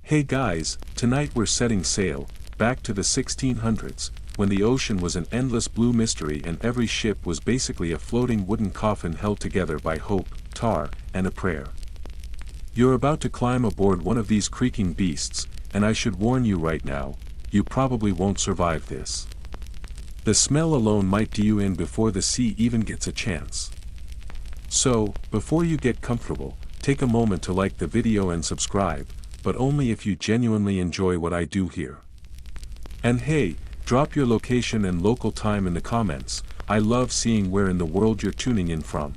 Hey guys, tonight we're setting sail, back to the 1600s, when the ocean was an endless blue mystery and every ship was basically a floating wooden coffin held together by hope, tar, and a prayer. You're about to climb aboard one of these creaking beasts, and I should warn you right now, you probably won't survive this. The smell alone might do you in before the sea even gets a chance. So, before you get comfortable, take a moment to like the video and subscribe, but only if you genuinely enjoy what I do here. And hey, drop your location and local time in the comments. I love seeing where in the world you're tuning in from.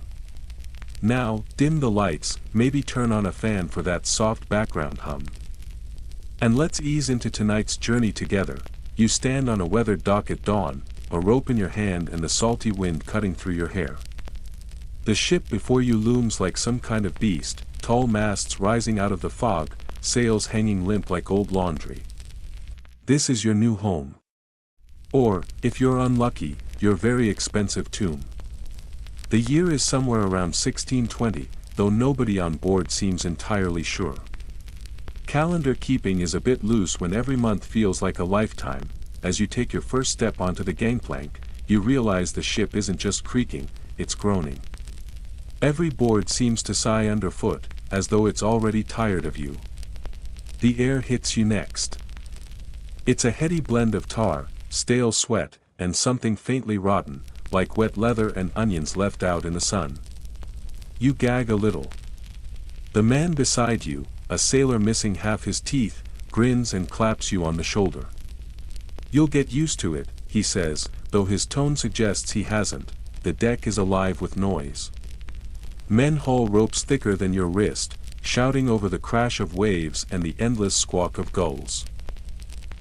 Now, dim the lights, maybe turn on a fan for that soft background hum. And let's ease into tonight's journey together. You stand on a weathered dock at dawn, a rope in your hand and the salty wind cutting through your hair. The ship before you looms like some kind of beast, tall masts rising out of the fog, sails hanging limp like old laundry. This is your new home. Or, if you're unlucky, your very expensive tomb. The year is somewhere around 1620, though nobody on board seems entirely sure. Calendar keeping is a bit loose when every month feels like a lifetime. As you take your first step onto the gangplank, you realize the ship isn't just creaking, it's groaning. Every board seems to sigh underfoot, as though it's already tired of you. The air hits you next. It's a heady blend of tar, stale sweat, and something faintly rotten, like wet leather and onions left out in the sun. You gag a little. The man beside you, a sailor missing half his teeth, grins and claps you on the shoulder. You'll get used to it, he says, though his tone suggests he hasn't. The deck is alive with noise. Men haul ropes thicker than your wrist, shouting over the crash of waves and the endless squawk of gulls.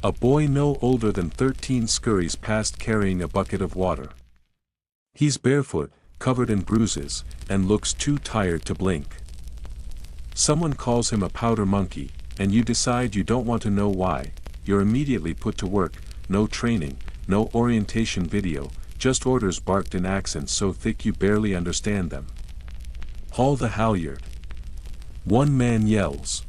A boy no older than 13 scurries past carrying a bucket of water. He's barefoot, covered in bruises, and looks too tired to blink. Someone calls him a powder monkey, and you decide you don't want to know why. You're immediately put to work, no training, no orientation video, just orders barked in accents so thick you barely understand them. Haul the halyard. One man yells.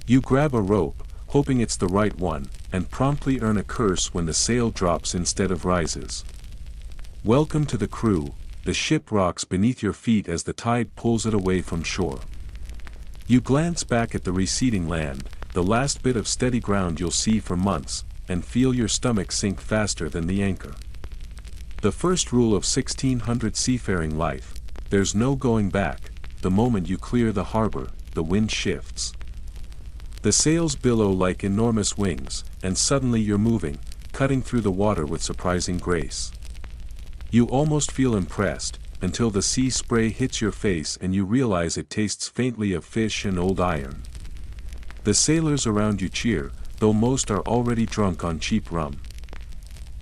You grab a rope, hoping it's the right one, and promptly earn a curse when the sail drops instead of rises. Welcome to the crew. The ship rocks beneath your feet as the tide pulls it away from shore. You glance back at the receding land, the last bit of steady ground you'll see for months, and feel your stomach sink faster than the anchor. The first rule of 1600 seafaring life: there's no going back. The moment you clear the harbor, the wind shifts. The sails billow like enormous wings, and suddenly you're moving, cutting through the water with surprising grace. You almost feel impressed, until the sea spray hits your face and you realize it tastes faintly of fish and old iron. The sailors around you cheer, though most are already drunk on cheap rum.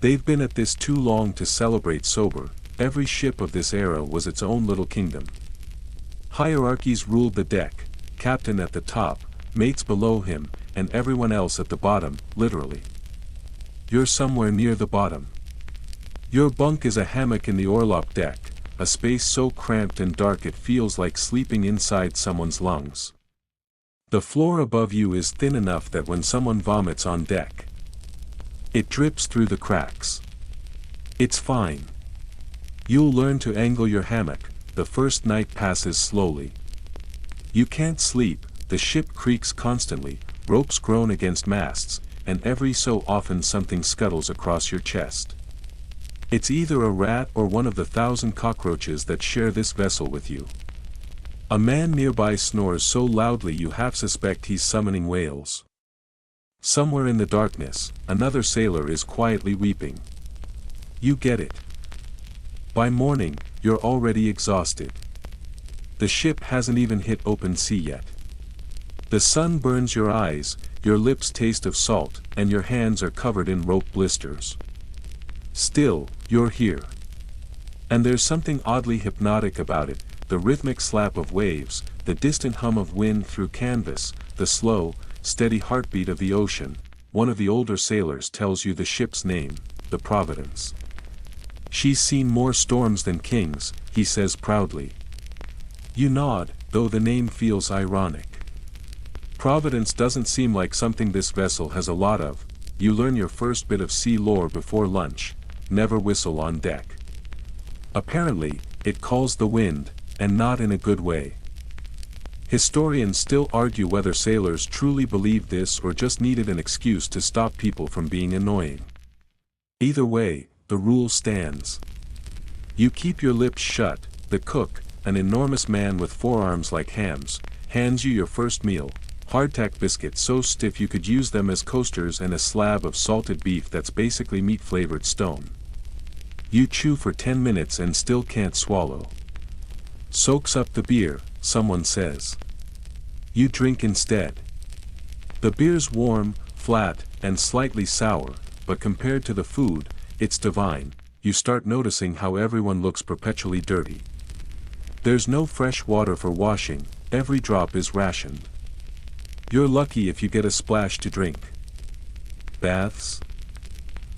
They've been at this too long to celebrate sober. Every ship of this era was its own little kingdom. Hierarchies ruled the deck, captain at the top, mates below him, and everyone else at the bottom, literally. You're somewhere near the bottom. Your bunk is a hammock in the orlop deck, a space so cramped and dark it feels like sleeping inside someone's lungs. The floor above you is thin enough that when someone vomits on deck, it drips through the cracks. It's fine. You'll learn to angle your hammock. The first night passes slowly. You can't sleep, the ship creaks constantly, ropes groan against masts, and every so often something scuttles across your chest. It's either a rat or one of the 1,000 cockroaches that share this vessel with you. A man nearby snores so loudly you half suspect he's summoning whales. Somewhere in the darkness, another sailor is quietly weeping. You get it. By morning, you're already exhausted. The ship hasn't even hit open sea yet. The sun burns your eyes, your lips taste of salt, and your hands are covered in rope blisters. Still, you're here. And there's something oddly hypnotic about it, the rhythmic slap of waves, the distant hum of wind through canvas, the slow, steady heartbeat of the ocean. One of the older sailors tells you the ship's name, the Providence. She's seen more storms than kings, he says proudly. You nod, though the name feels ironic. Providence doesn't seem like something this vessel has a lot of. You learn your first bit of sea lore before lunch: never whistle on deck. Apparently, it calls the wind, and not in a good way. Historians still argue whether sailors truly believed this or just needed an excuse to stop people from being annoying. Either way, the rule stands. You keep your lips shut. The cook, an enormous man with forearms like hams, hands you your first meal: hardtack biscuits so stiff you could use them as coasters and a slab of salted beef that's basically meat-flavored stone. You chew for 10 minutes and still can't swallow. Soaks up the beer, someone says. You drink instead. The beer's warm, flat, and slightly sour, but compared to the food, it's divine. You start noticing how everyone looks perpetually dirty. There's no fresh water for washing, every drop is rationed. You're lucky if you get a splash to drink. Baths?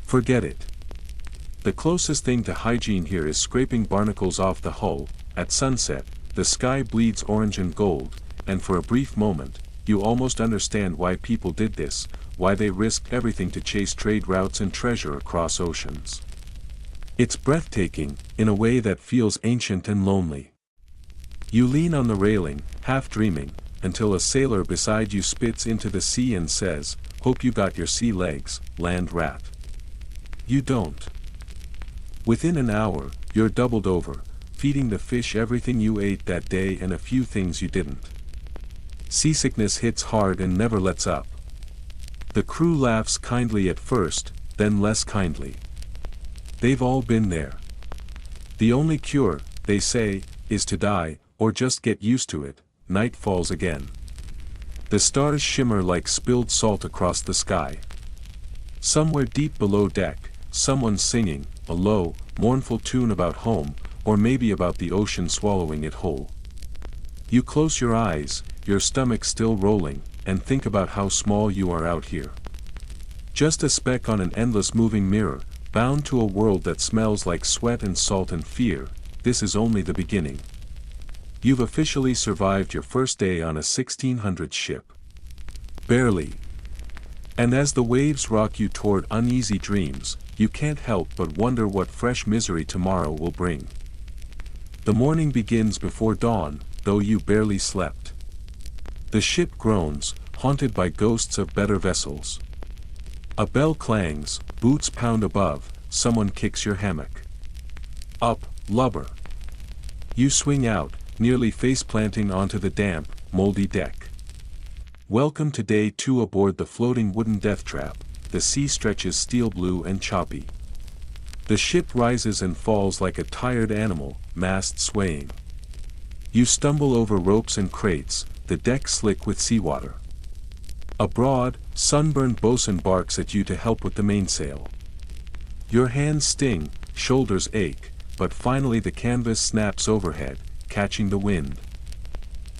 Forget it. The closest thing to hygiene here is scraping barnacles off the hull. At sunset, the sky bleeds orange and gold, and for a brief moment, you almost understand why people did this, why they risked everything to chase trade routes and treasure across oceans. It's breathtaking, in a way that feels ancient and lonely. You lean on the railing, half dreaming, until a sailor beside you spits into the sea and says, "Hope you got your sea legs, land rat." You don't. Within an hour, you're doubled over, feeding the fish everything you ate that day and a few things you didn't. Seasickness hits hard and never lets up. The crew laughs kindly at first, then less kindly. They've all been there. The only cure, they say, is to die, or just get used to it. Night falls again. The stars shimmer like spilled salt across the sky. Somewhere deep below deck, someone's singing a low, mournful tune about home, or maybe about the ocean swallowing it whole. You close your eyes, your stomach still rolling, and think about how small you are out here. Just a speck on an endless moving mirror, bound to a world that smells like sweat and salt and fear. This is only the beginning. You've officially survived your first day on a 1600 ship. Barely. And as the waves rock you toward uneasy dreams, you can't help but wonder what fresh misery tomorrow will bring. The morning begins before dawn, though you barely slept. The ship groans, haunted by ghosts of better vessels. A bell clangs, boots pound above, someone kicks your hammock. Up, lubber. You swing out, nearly face-planting onto the damp, moldy deck. Welcome to day 2 aboard the floating wooden death trap. The sea stretches steel blue and choppy. The ship rises and falls like a tired animal, mast swaying. You stumble over ropes and crates, the deck slick with seawater. A broad, sunburned bosun barks at you to help with the mainsail. Your hands sting, shoulders ache, but finally the canvas snaps overhead, catching the wind.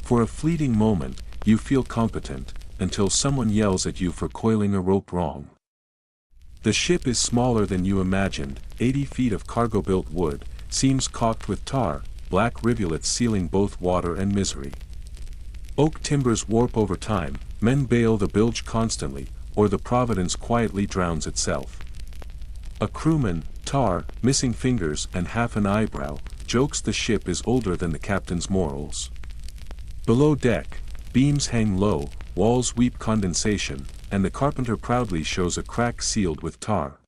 For a fleeting moment, you feel competent, until someone yells at you for coiling a rope wrong. The ship is smaller than you imagined, 80 feet of cargo-built wood, seams caulked with tar, black rivulets sealing both water and misery. Oak timbers warp over time, men bail the bilge constantly, or the Providence quietly drowns itself. A crewman, tar, missing fingers and half an eyebrow, jokes the ship is older than the captain's morals. Below deck, beams hang low, walls weep condensation, and the carpenter proudly shows a crack sealed with tar.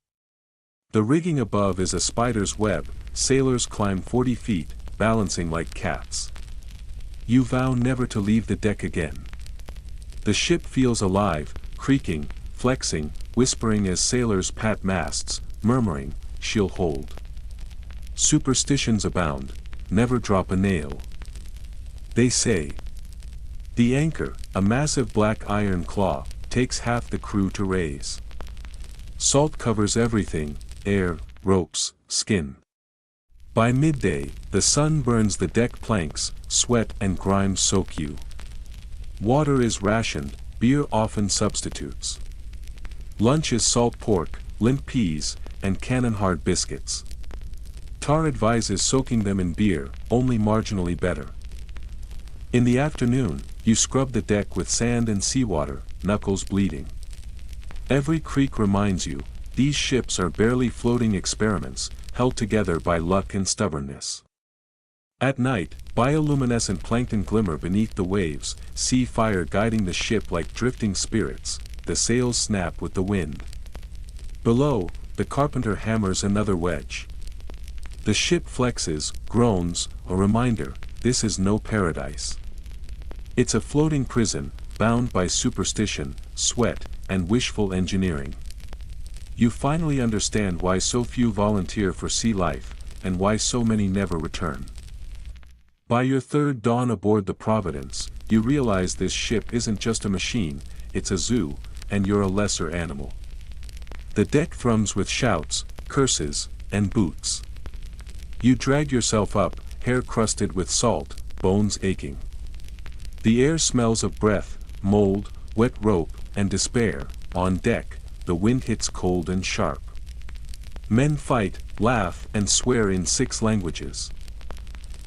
The rigging above is a spider's web, sailors climb 40 feet, balancing like cats. You vow never to leave the deck again. The ship feels alive, creaking, flexing, whispering as sailors pat masts, murmuring, "She'll hold." Superstitions abound, never drop a nail. They say. The anchor, a massive black iron claw, takes half the crew to raise. Salt covers everything, air, ropes, skin. By midday, the sun burns the deck planks, sweat and grime soak you. Water is rationed, beer often substitutes. Lunch is salt pork, limp peas, and cannon-hard biscuits. Tar advises soaking them in beer, only marginally better. In the afternoon, You scrub the deck with sand and seawater, knuckles bleeding. Every creak reminds you, these ships are barely floating experiments, held together by luck and stubbornness. At night, bioluminescent plankton glimmer beneath the waves, sea fire guiding the ship like drifting spirits, the sails snap with the wind. Below, the carpenter hammers another wedge. The ship flexes, groans, a reminder, this is no paradise. It's a floating prison, bound by superstition, sweat, and wishful engineering. You finally understand why so few volunteer for sea life, and why so many never return. By your third dawn aboard the Providence, you realize this ship isn't just a machine, it's a zoo, and you're a lesser animal. The deck thrums with shouts, curses, and boots. You drag yourself up, hair crusted with salt, bones aching. The air smells of breath, mold, wet rope, and despair. On deck, the wind hits cold and sharp. Men fight, laugh, and swear in 6 languages.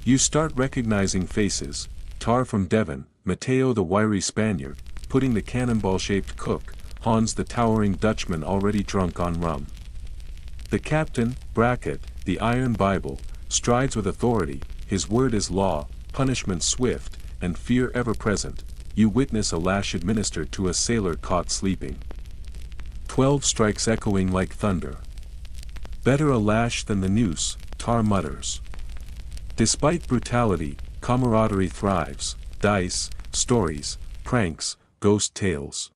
You start recognizing faces, Tar from Devon, Mateo the wiry Spaniard, putting the cannonball-shaped cook, Hans the towering Dutchman already drunk on rum. The captain, Brackett, the Iron Bible, strides with authority, his word is law, punishment swift, and fear ever present. You witness a lash administered to a sailor caught sleeping. 12 strikes echoing like thunder. Better a lash than the noose, Tar mutters. Despite brutality, camaraderie thrives, dice, stories, pranks, ghost tales.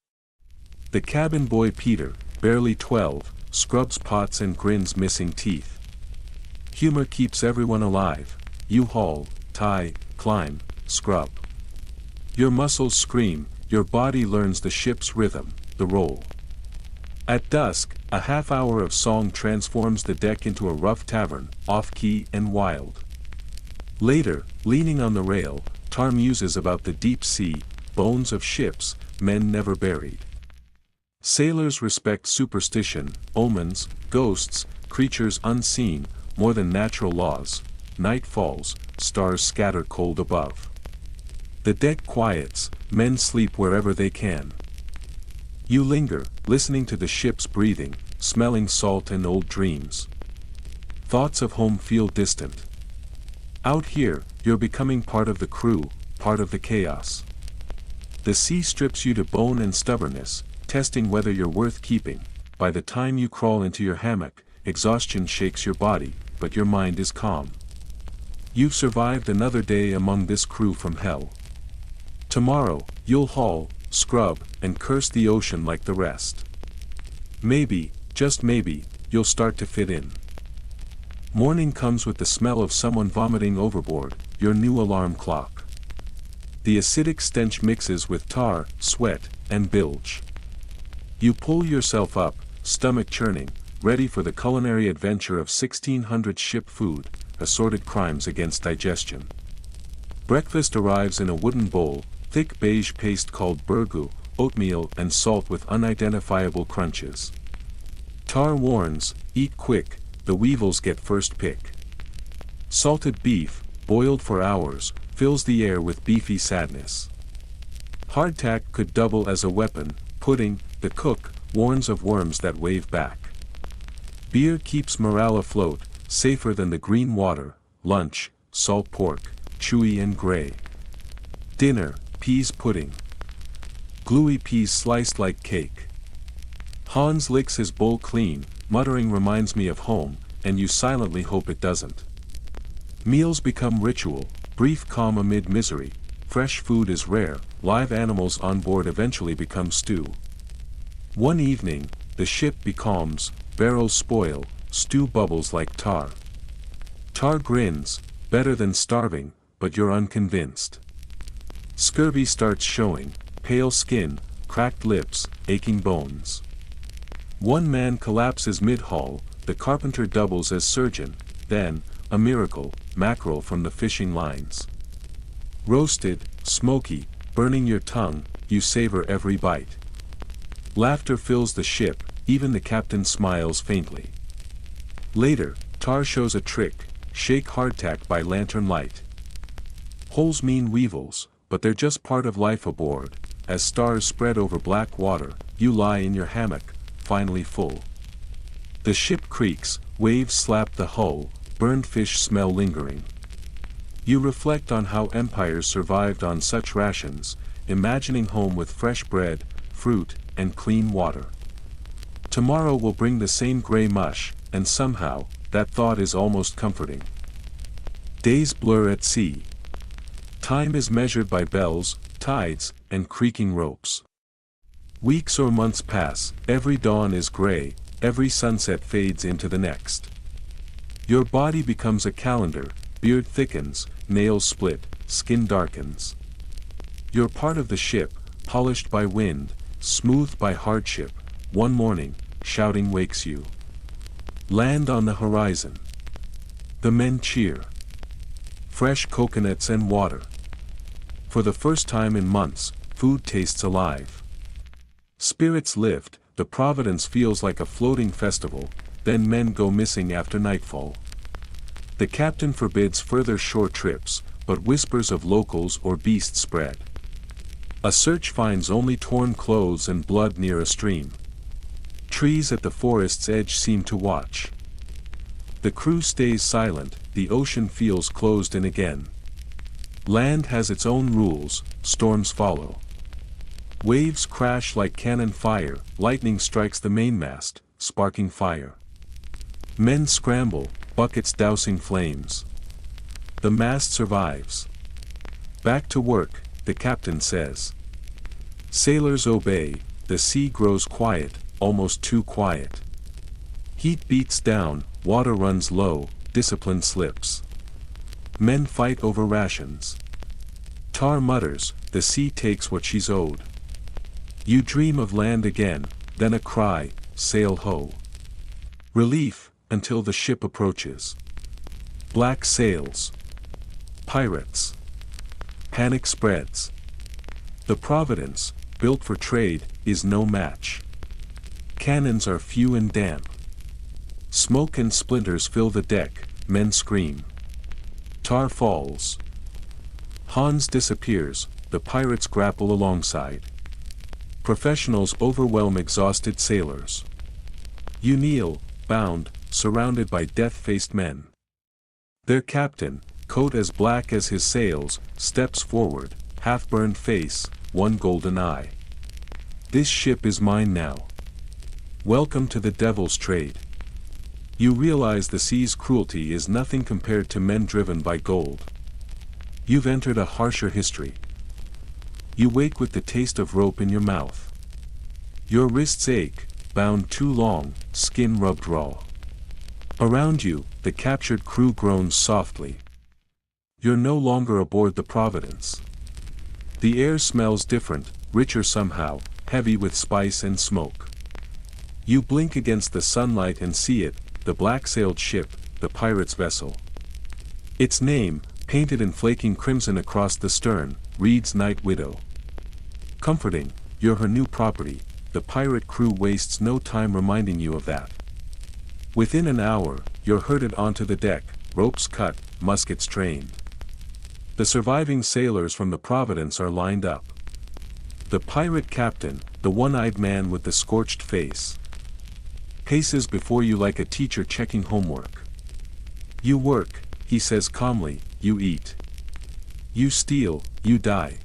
The cabin boy Peter, barely 12, scrubs pots and grins missing teeth. Humor keeps everyone alive. You haul, tie, climb, scrub. Your muscles scream, your body learns the ship's rhythm, the roll. At dusk, a half-hour of song transforms the deck into a rough tavern, off-key and wild. Later, leaning on the rail, Tar muses about the deep sea, bones of ships, men never buried. Sailors respect superstition, omens, ghosts, creatures unseen, more than natural laws. Night falls, stars scatter cold above. The deck quiets, men sleep wherever they can. You linger, listening to the ship's breathing, smelling salt and old dreams. Thoughts of home feel distant. Out here, you're becoming part of the crew, part of the chaos. The sea strips you to bone and stubbornness, testing whether you're worth keeping. By the time you crawl into your hammock, exhaustion shakes your body, but your mind is calm. You've survived another day among this crew from hell. Tomorrow, you'll haul, scrub, and curse the ocean like the rest. Maybe, just maybe, you'll start to fit in. Morning comes with the smell of someone vomiting overboard, your new alarm clock. The acidic stench mixes with tar, sweat, and bilge. You pull yourself up, stomach churning, ready for the culinary adventure of 1600 ship food, assorted crimes against digestion. Breakfast arrives in a wooden bowl, thick beige paste called burgoo, oatmeal and salt with unidentifiable crunches. Tar warns, eat quick, the weevils get first pick. Salted beef, boiled for hours, fills the air with beefy sadness. Hardtack could double as a weapon. Pudding, the cook, warns of worms that wave back. Beer keeps morale afloat, safer than the green water. Lunch, salt pork, chewy and gray. Dinner, peas pudding. Gluey peas sliced like cake. Hans licks his bowl clean, muttering reminds me of home, and you silently hope it doesn't. Meals become ritual, brief calm amid misery. Fresh food is rare, live animals on board eventually become stew. One evening, the ship becalms, barrels spoil, stew bubbles like tar. Tar grins, better than starving, but you're unconvinced. Scurvy starts showing, pale skin, cracked lips, aching bones. One man collapses mid-haul, the carpenter doubles as surgeon, then, a miracle, mackerel from the fishing lines. Roasted, smoky, burning your tongue, you savor every bite. Laughter fills the ship, even the captain smiles faintly. Later, Tar shows a trick, shake hardtack by lantern light. Holes mean weevils, but they're just part of life aboard. As stars spread over black water, you lie in your hammock, finally full. The ship creaks, waves slap the hull, burned fish smell lingering. You reflect on how empires survived on such rations, imagining home with fresh bread, fruit, and clean water. Tomorrow will bring the same gray mush, and somehow, that thought is almost comforting. Days blur at sea. Time is measured by bells, tides, and creaking ropes. Weeks or months pass, every dawn is gray, every sunset fades into the next. Your body becomes a calendar, beard thickens, nails split, skin darkens. You're part of the ship, polished by wind, smoothed by hardship. One morning, shouting wakes you. Land on the horizon. The men cheer. Fresh coconuts and water. For the first time in months, food tastes alive. Spirits lift, the Providence feels like a floating festival, then men go missing after nightfall. The captain forbids further shore trips, but whispers of locals or beasts spread. A search finds only torn clothes and blood near a stream. Trees at the forest's edge seem to watch. The crew stays silent, the ocean feels closed in again. Land has its own rules, storms follow. Waves crash like cannon fire, lightning strikes the mainmast, sparking fire. Men scramble, buckets dousing flames. The mast survives. Back to work, the captain says. Sailors obey, the sea grows quiet, almost too quiet. Heat beats down, water runs low, discipline slips. Men fight over rations. Tar mutters, the sea takes what she's owed. You dream of land again, then a cry, sail ho. Relief, until the ship approaches. Black sails. Pirates. Panic spreads. The Providence, built for trade, is no match. Cannons are few and damp. Smoke and splinters fill the deck, men scream. Tar falls. Hans disappears, the pirates grapple alongside. Professionals overwhelm exhausted sailors. You kneel, bound, surrounded by death-faced men. Their captain, coat as black as his sails, steps forward, half-burned face, one golden eye. This ship is mine now. Welcome to the devil's trade. You realize the sea's cruelty is nothing compared to men driven by gold. You've entered a harsher history. You wake with the taste of rope in your mouth. Your wrists ache, bound too long, skin rubbed raw. Around you, the captured crew groans softly. You're no longer aboard the Providence. The air smells different, richer somehow, heavy with spice and smoke. You blink against the sunlight and see it, the black-sailed ship, the pirate's vessel. Its name, painted in flaking crimson across the stern, reads Night Widow. Comforting, you're her new property, the pirate crew wastes no time reminding you of that. Within an hour, you're herded onto the deck, ropes cut, muskets trained. The surviving sailors from the Providence are lined up. The pirate captain, the one-eyed man with the scorched face, paces before you like a teacher checking homework. You work, he says calmly, you eat. You steal, you die.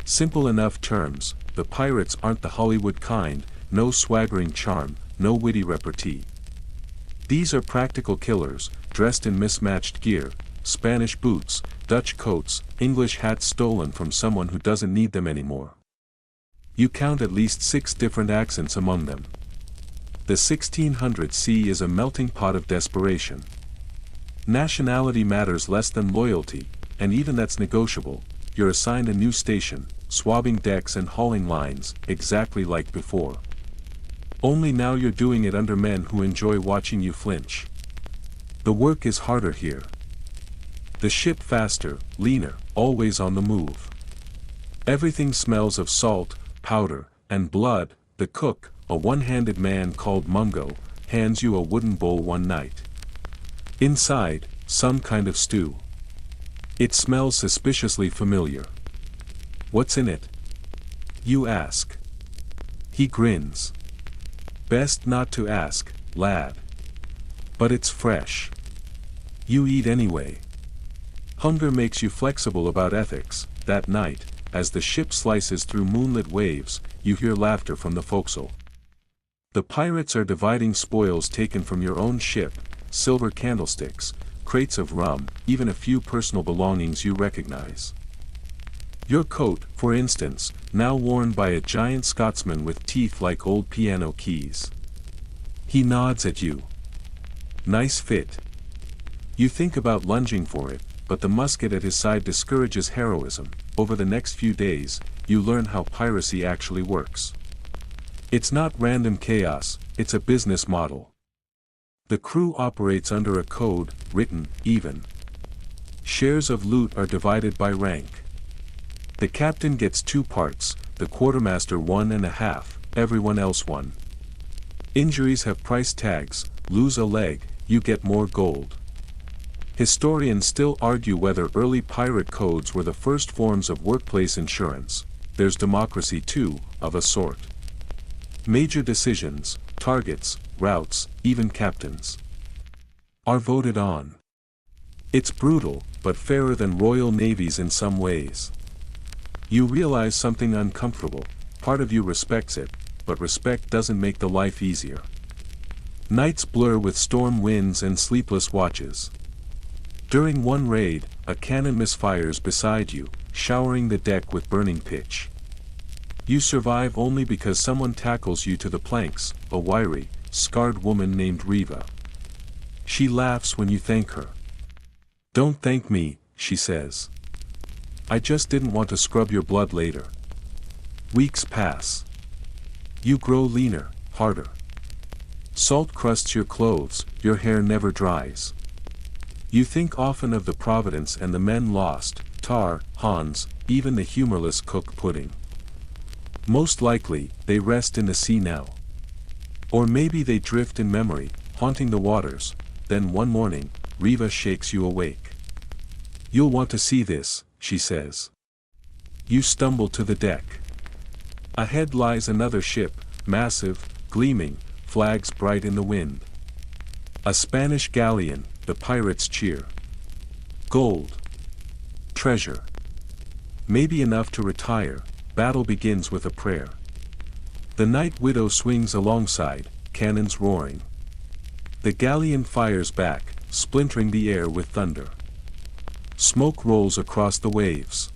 Simple enough terms, the pirates aren't the Hollywood kind, no swaggering charm, no witty repartee. These are practical killers, dressed in mismatched gear, Spanish boots, Dutch coats, English hats stolen from someone who doesn't need them anymore. You count at least 6 different accents among them. The 1600 sea is a melting pot of desperation. Nationality matters less than loyalty, and even that's negotiable. You're assigned a new station, swabbing decks and hauling lines, exactly like before. Only now you're doing it under men who enjoy watching you flinch. The work is harder here. The ship faster, leaner, always on the move. Everything smells of salt, powder, and blood. The cook, a one-handed man called Mungo, hands you a wooden bowl one night. Inside, some kind of stew. It smells suspiciously familiar. What's in it? You ask. He grins. Best not to ask, lad. But it's fresh. You eat anyway. Hunger makes you flexible about ethics. That night, as the ship slices through moonlit waves, you hear laughter from the forecastle. The pirates are dividing spoils taken from your own ship, silver candlesticks, crates of rum, even a few personal belongings you recognize. Your coat, for instance, now worn by a giant Scotsman with teeth like old piano keys. He nods at you. Nice fit. You think about lunging for it, but the musket at his side discourages heroism. Over the next few days, you learn how piracy actually works. It's not random chaos, it's a business model. The crew operates under a code, written, even. Shares of loot are divided by rank. The captain gets 2 parts, the quartermaster 1.5, everyone else 1. Injuries have price tags, lose a leg, you get more gold. Historians still argue whether early pirate codes were the first forms of workplace insurance. There's democracy too, of a sort. Major decisions, targets, routes, even captains, are voted on. It's brutal, but fairer than royal navies in some ways. You realize something uncomfortable. Part of you respects it, but respect doesn't make the life easier. Nights blur with storm winds and sleepless watches. During one raid, a cannon misfires beside you, showering the deck with burning pitch. You survive only because someone tackles you to the planks, a wiry, scarred woman named Riva. She laughs when you thank her. Don't thank me, she says. I just didn't want to scrub your blood later. Weeks pass. You grow leaner, harder. Salt crusts your clothes, your hair never dries. You think often of the Providence and the men lost, Tar, Hans, even the humorless cook Pudding. Most likely, they rest in the sea now. Or maybe they drift in memory, haunting the waters. Then one morning, Riva shakes you awake. You'll want to see this, she says. You stumble to the deck. Ahead lies another ship, massive, gleaming, flags bright in the wind. A Spanish galleon, the pirates cheer. Gold. Treasure. Maybe enough to retire. Battle begins with a prayer. The Night Widow swings alongside, cannons roaring. The galleon fires back, splintering the air with thunder. Smoke rolls across the waves.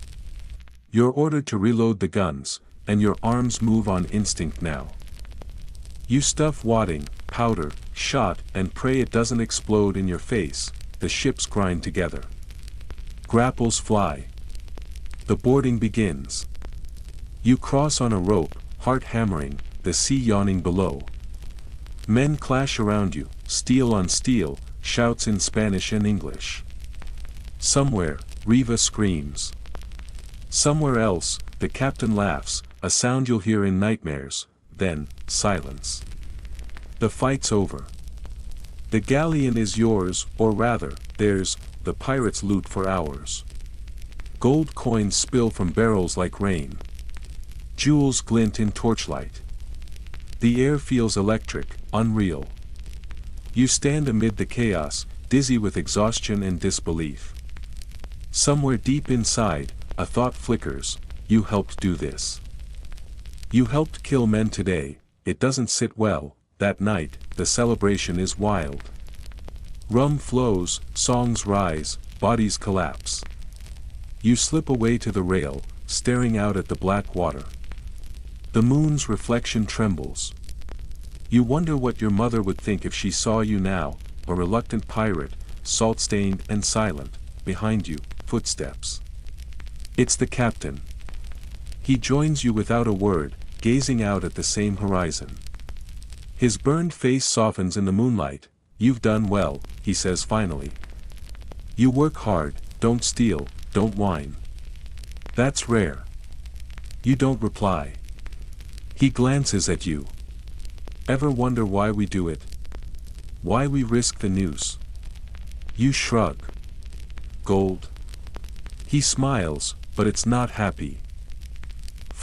You're ordered to reload the guns, and your arms move on instinct now. You stuff wadding, powder, shot, and pray it doesn't explode in your face. The ships grind together. Grapples fly. The boarding begins. You cross on a rope, heart hammering, the sea yawning below. Men clash around you, steel on steel, shouts in Spanish and English. Somewhere, Riva screams. Somewhere else, the captain laughs, a sound you'll hear in nightmares, then, silence. The fight's over. The galleon is yours, or rather, theirs, the pirates loot for hours. Gold coins spill from barrels like rain. Jewels glint in torchlight. The air feels electric, unreal. You stand amid the chaos, dizzy with exhaustion and disbelief. Somewhere deep inside, a thought flickers, you helped do this. You helped kill men today. It doesn't sit well. That night, the celebration is wild. Rum flows, songs rise, bodies collapse. You slip away to the rail, staring out at the black water. The moon's reflection trembles. You wonder what your mother would think if she saw you now, a reluctant pirate, salt-stained and silent. Behind you, footsteps. It's the captain. He joins you without a word, gazing out at the same horizon. His burned face softens in the moonlight. You've done well, he says finally. You work hard, don't steal, don't whine. That's rare. You don't reply. He glances at you. Ever wonder why we do it? Why we risk the noose? You shrug. Gold. He smiles, but it's not happy.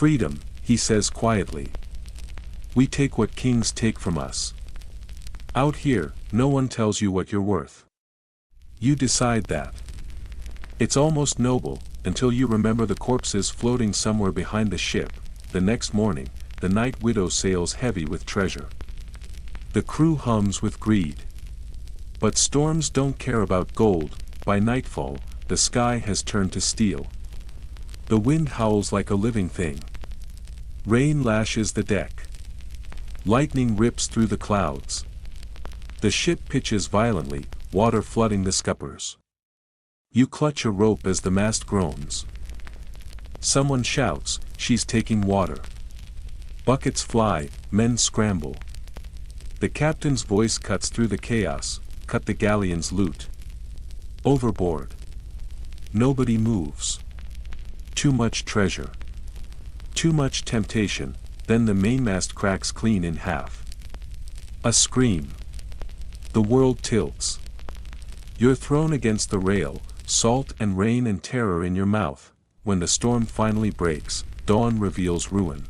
Freedom, he says quietly. We take what kings take from us. Out here, no one tells you what you're worth. You decide that. It's almost noble, until you remember the corpses floating somewhere behind the ship. The next morning, the Night Widow sails heavy with treasure. The crew hums with greed. But storms don't care about gold. By nightfall, the sky has turned to steel. The wind howls like a living thing. Rain lashes the deck. Lightning rips through the clouds. The ship pitches violently, water flooding the scuppers. You clutch a rope as the mast groans. Someone shouts, "She's taking water." Buckets fly, men scramble. The captain's voice cuts through the chaos, "Cut the galleon's loot. Overboard." Nobody moves. Too much treasure. Too much temptation. Then the mainmast cracks clean in half. A scream. The world tilts. You're thrown against the rail, salt and rain and terror in your mouth. When the storm finally breaks, dawn reveals ruin.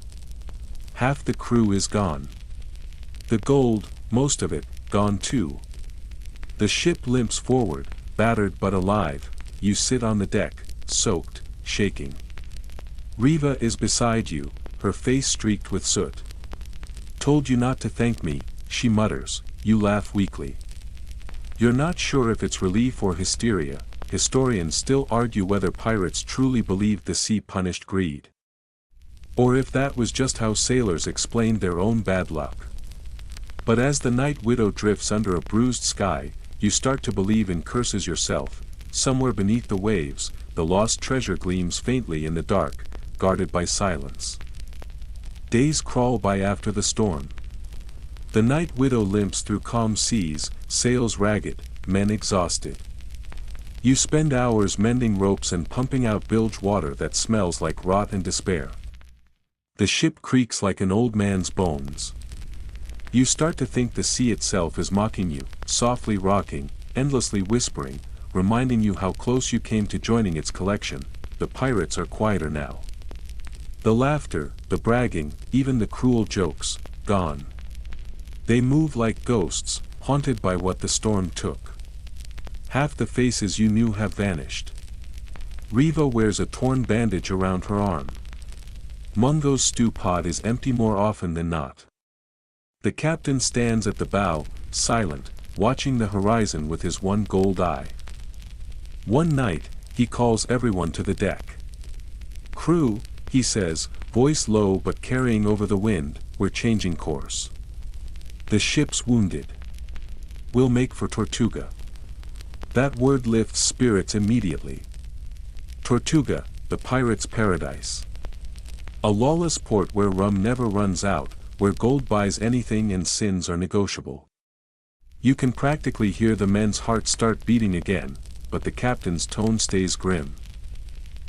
Half the crew is gone. The gold, most of it, gone too. The ship limps forward, battered but alive. You sit on the deck, soaked, shaking. Riva is beside you, her face streaked with soot. "Told you not to thank me," she mutters. You laugh weakly. You're not sure if it's relief or hysteria. Historians still argue whether pirates truly believed the sea punished greed. Or if that was just how sailors explained their own bad luck. But as the Night Widow drifts under a bruised sky, you start to believe in curses yourself. Somewhere beneath the waves, the lost treasure gleams faintly in the dark, guarded by silence. Days crawl by after the storm. The Night Widow limps through calm seas, sails ragged, men exhausted. You spend hours mending ropes and pumping out bilge water that smells like rot and despair. The ship creaks like an old man's bones. You start to think the sea itself is mocking you, softly rocking, endlessly whispering, reminding you how close you came to joining its collection. The pirates are quieter now. The laughter, the bragging, even the cruel jokes, gone. They move like ghosts, haunted by what the storm took. Half the faces you knew have vanished. Riva wears a torn bandage around her arm. Mungo's stew pot is empty more often than not. The captain stands at the bow, silent, watching the horizon with his one gold eye. One night, he calls everyone to the deck. "Crew," he says, voice low but carrying over the wind, "we're changing course. The ship's wounded. We'll make for Tortuga." That word lifts spirits immediately. Tortuga, the pirate's paradise. A lawless port where rum never runs out, where gold buys anything and sins are negotiable. You can practically hear the men's hearts start beating again, but the captain's tone stays grim.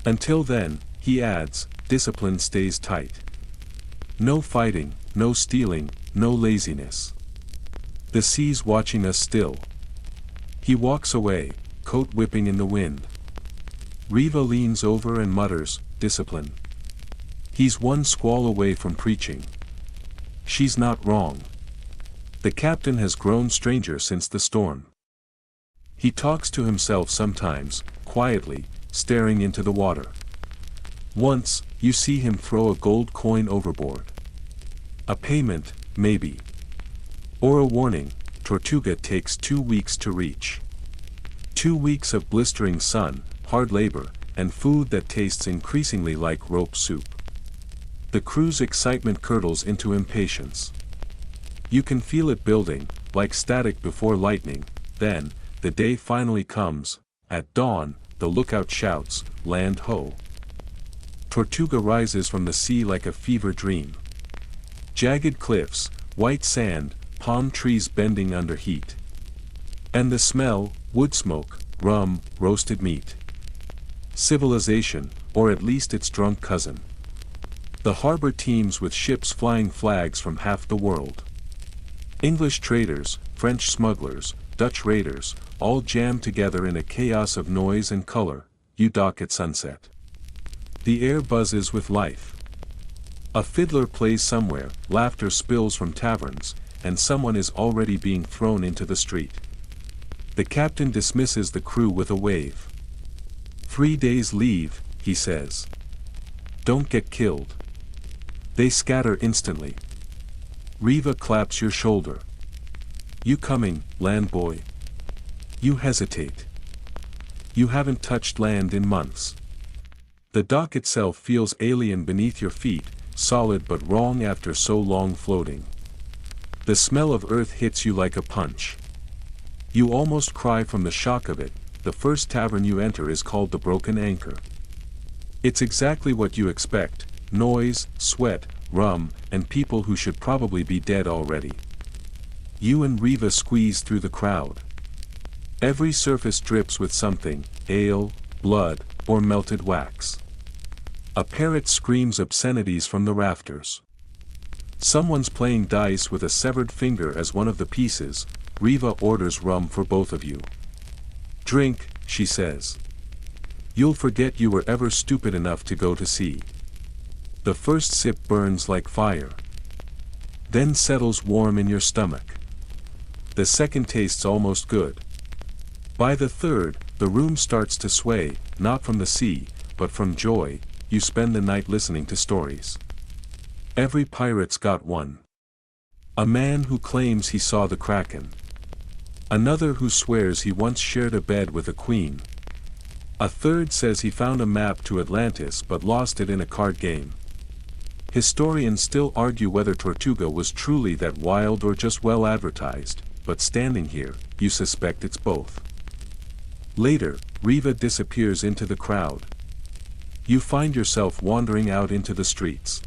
Until then, he adds, discipline stays tight. No fighting, no stealing, no laziness. The sea's watching us still. He walks away, coat whipping in the wind. Riva leans over and mutters, "Discipline." He's one squall away from preaching. She's not wrong. The captain has grown stranger since the storm. He talks to himself sometimes, quietly, staring into the water. Once, you see him throw a gold coin overboard. A payment, maybe. Or a warning, Tortuga takes 2 weeks to reach. 2 weeks of blistering sun, hard labor, and food that tastes increasingly like rope soup. The crew's excitement curdles into impatience. You can feel it building, like static before lightning. Then, the day finally comes. At dawn, the lookout shouts, "Land ho!" Tortuga rises from the sea like a fever dream. Jagged cliffs, white sand, palm trees bending under heat. And the smell, wood smoke, rum, roasted meat. Civilization, or at least its drunk cousin. The harbor teems with ships flying flags from half the world. English traders, French smugglers, Dutch raiders, all jammed together in a chaos of noise and color. You dock at sunset. The air buzzes with life. A fiddler plays somewhere, laughter spills from taverns, and someone is already being thrown into the street. The captain dismisses the crew with a wave. 3 days leave, he says. Don't get killed. They scatter instantly. Riva claps your shoulder. You coming, land boy? You hesitate. You haven't touched land in months. The dock itself feels alien beneath your feet, solid but wrong after so long floating. The smell of earth hits you like a punch. You almost cry from the shock of it. The first tavern you enter is called the Broken Anchor. It's exactly what you expect: noise, sweat, rum, and people who should probably be dead already. You and Riva squeeze through the crowd. Every surface drips with something: ale, blood, or melted wax. A parrot screams obscenities from the rafters. Someone's playing dice with a severed finger as one of the pieces. Riva orders rum for both of you. Drink, she says. You'll forget you were ever stupid enough to go to sea. The first sip burns like fire. Then settles warm in your stomach. The second tastes almost good. By the third, the room starts to sway, not from the sea, but from joy. You spend the night listening to stories. Every pirate's got one. A man who claims he saw the Kraken. Another who swears he once shared a bed with a queen. A third says he found a map to Atlantis but lost it in a card game. Historians still argue whether Tortuga was truly that wild or just well advertised, but standing here, you suspect it's both. Later, Riva disappears into the crowd. You find yourself wandering out into the streets.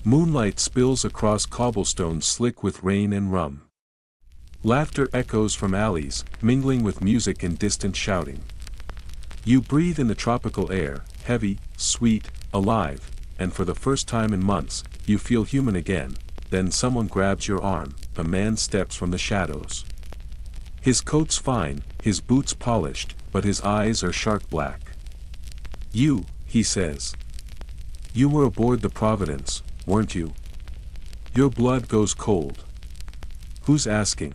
Moonlight spills across cobblestones slick with rain and rum. Laughter echoes from alleys, mingling with music and distant shouting. You breathe in the tropical air, heavy, sweet, alive, and for the first time in months, you feel human again. Then someone grabs your arm. A man steps from the shadows. His coat's fine, his boots polished, but his eyes are shark black. You, he says. You were aboard the Providence, weren't you? Your blood goes cold. Who's asking?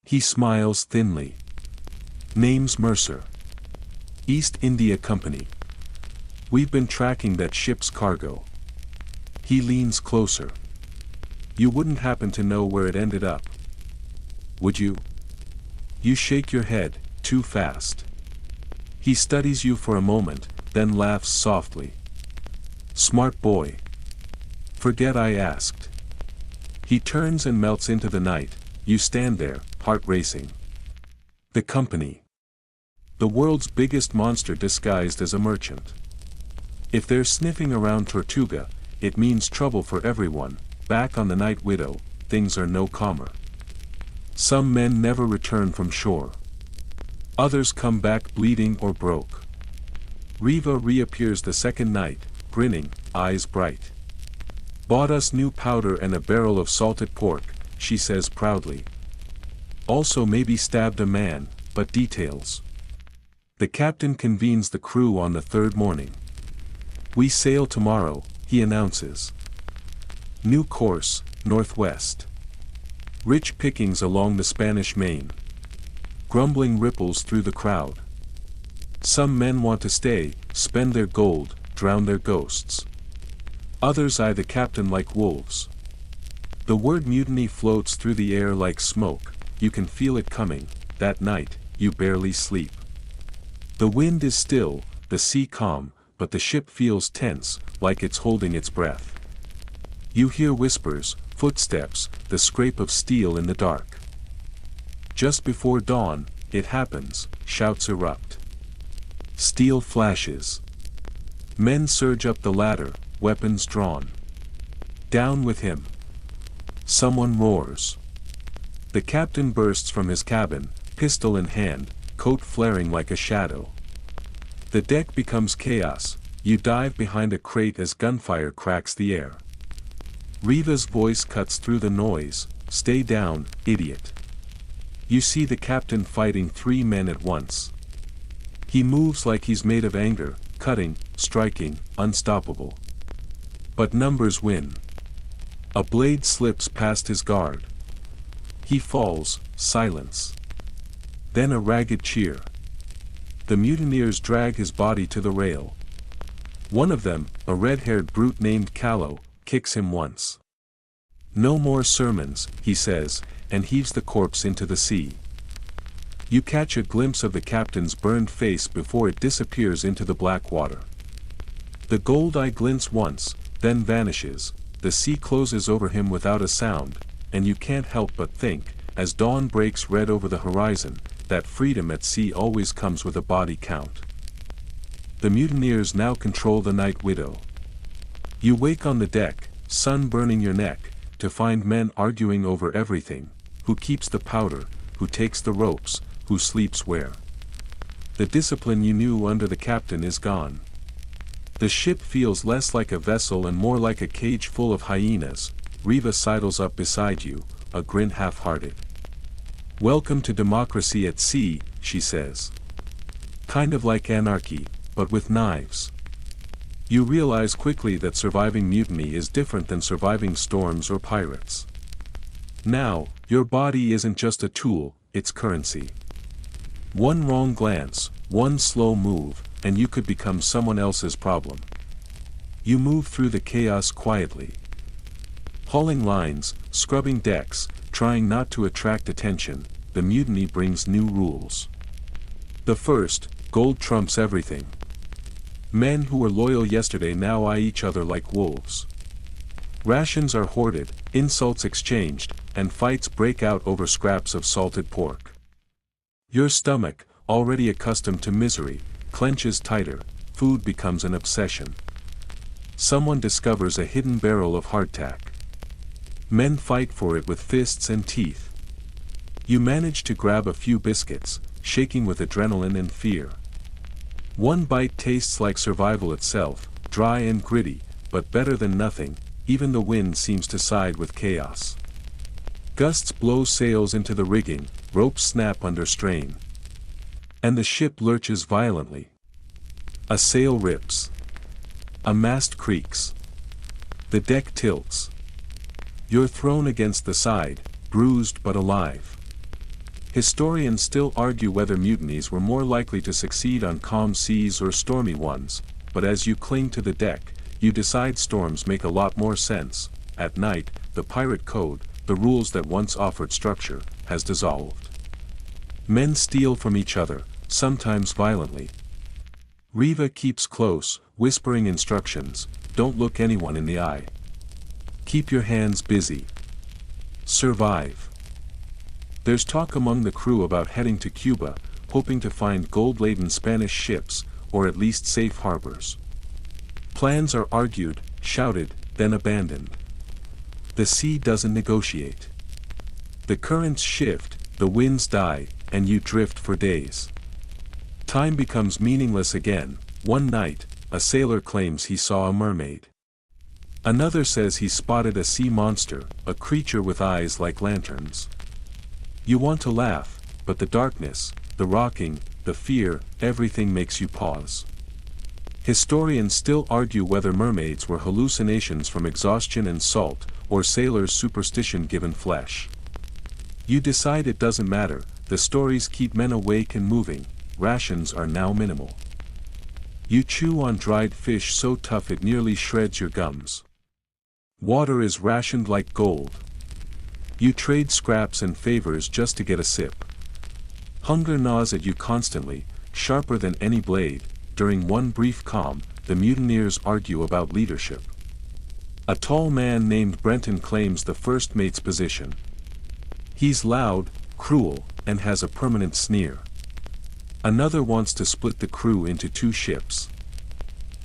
He smiles thinly. Name's Mercer. East India Company. We've been tracking that ship's cargo. He leans closer. You wouldn't happen to know where it ended up, would you? You shake your head, too fast. He studies you for a moment, then laughs softly. Smart boy. Forget I asked. He turns and melts into the night. You stand there, heart racing. The company. The world's biggest monster disguised as a merchant. If they're sniffing around Tortuga, it means trouble for everyone. Back on the Night Widow, things are no calmer. Some men never return from shore. Others come back bleeding or broke. Riva reappears the second night, grinning, eyes bright. Bought us new powder and a barrel of salted pork, she says proudly. Also maybe stabbed a man, but details. The captain convenes the crew on the third morning. We sail tomorrow, he announces. New course, northwest. Rich pickings along the Spanish Main. Grumbling ripples through the crowd. Some men want to stay, spend their gold, drown their ghosts. Others eye the captain like wolves. The word mutiny floats through the air like smoke. You can feel it coming. That night, you barely sleep. The wind is still, the sea calm, but the ship feels tense, like it's holding its breath. You hear whispers, footsteps, the scrape of steel in the dark. Just before dawn, it happens, shouts erupt. Steel flashes. Men surge up the ladder, weapons drawn. Down with him. Someone roars. The captain bursts from his cabin, pistol in hand, coat flaring like a shadow. The deck becomes chaos. You dive behind a crate as gunfire cracks the air. Riva's voice cuts through the noise. Stay down, idiot. You see the captain fighting 3 men at once. He moves like he's made of anger, cutting, striking, unstoppable. But numbers win. A blade slips past his guard. He falls, silence. Then a ragged cheer. The mutineers drag his body to the rail. One of them, a red-haired brute named Callow, kicks him once. "No more sermons," he says, and heaves the corpse into the sea. You catch a glimpse of the captain's burned face before it disappears into the black water. The gold eye glints once, then vanishes, the sea closes over him without a sound, and you can't help but think, as dawn breaks red over the horizon, that freedom at sea always comes with a body count. The mutineers now control the Night Widow. You wake on the deck, sun burning your neck, to find men arguing over everything: who keeps the powder, who takes the ropes, who sleeps where. The discipline you knew under the captain is gone. The ship feels less like a vessel and more like a cage full of hyenas. Riva sidles up beside you, a grin half-hearted. "Welcome to democracy at sea," she says. "Kind of like anarchy, but with knives." You realize quickly that surviving mutiny is different than surviving storms or pirates. Now, your body isn't just a tool, it's currency. One wrong glance, one slow move, and you could become someone else's problem. You move through the chaos quietly. Hauling lines, scrubbing decks, trying not to attract attention, the mutiny brings new rules. The first: gold trumps everything. Men who were loyal yesterday now eye each other like wolves. Rations are hoarded, insults exchanged, and fights break out over scraps of salted pork. Your stomach, already accustomed to misery, clenches tighter. Food becomes an obsession. Someone discovers a hidden barrel of hardtack. Men fight for it with fists and teeth. You manage to grab a few biscuits, shaking with adrenaline and fear. One bite tastes like survival itself, dry and gritty, but better than nothing. Even the wind seems to side with chaos. Gusts blow sails into the rigging, ropes snap under strain. And the ship lurches violently. A sail rips. A mast creaks. The deck tilts. You're thrown against the side, bruised but alive. Historians still argue whether mutinies were more likely to succeed on calm seas or stormy ones, but as you cling to the deck, you decide storms make a lot more sense. At night, the pirate code, the rules that once offered structure, has dissolved. Men steal from each other, sometimes violently. Riva keeps close, whispering instructions: don't look anyone in the eye. Keep your hands busy. Survive. There's talk among the crew about heading to Cuba, hoping to find gold-laden Spanish ships, or at least safe harbors. Plans are argued, shouted, then abandoned. The sea doesn't negotiate. The currents shift, the winds die, and you drift for days. Time becomes meaningless again. One night, a sailor claims he saw a mermaid. Another says he spotted a sea monster, a creature with eyes like lanterns. You want to laugh, but the darkness, the rocking, the fear, everything makes you pause. Historians still argue whether mermaids were hallucinations from exhaustion and salt, or sailors' superstition given flesh. You decide it doesn't matter. The stories keep men awake and moving. Rations are now minimal. You chew on dried fish so tough it nearly shreds your gums. Water is rationed like gold. You trade scraps and favors just to get a sip. Hunger gnaws at you constantly, sharper than any blade. During one brief calm, the mutineers argue about leadership. A tall man named Brenton claims the first mate's position. He's loud, cruel, and has a permanent sneer. Another wants to split the crew into two ships.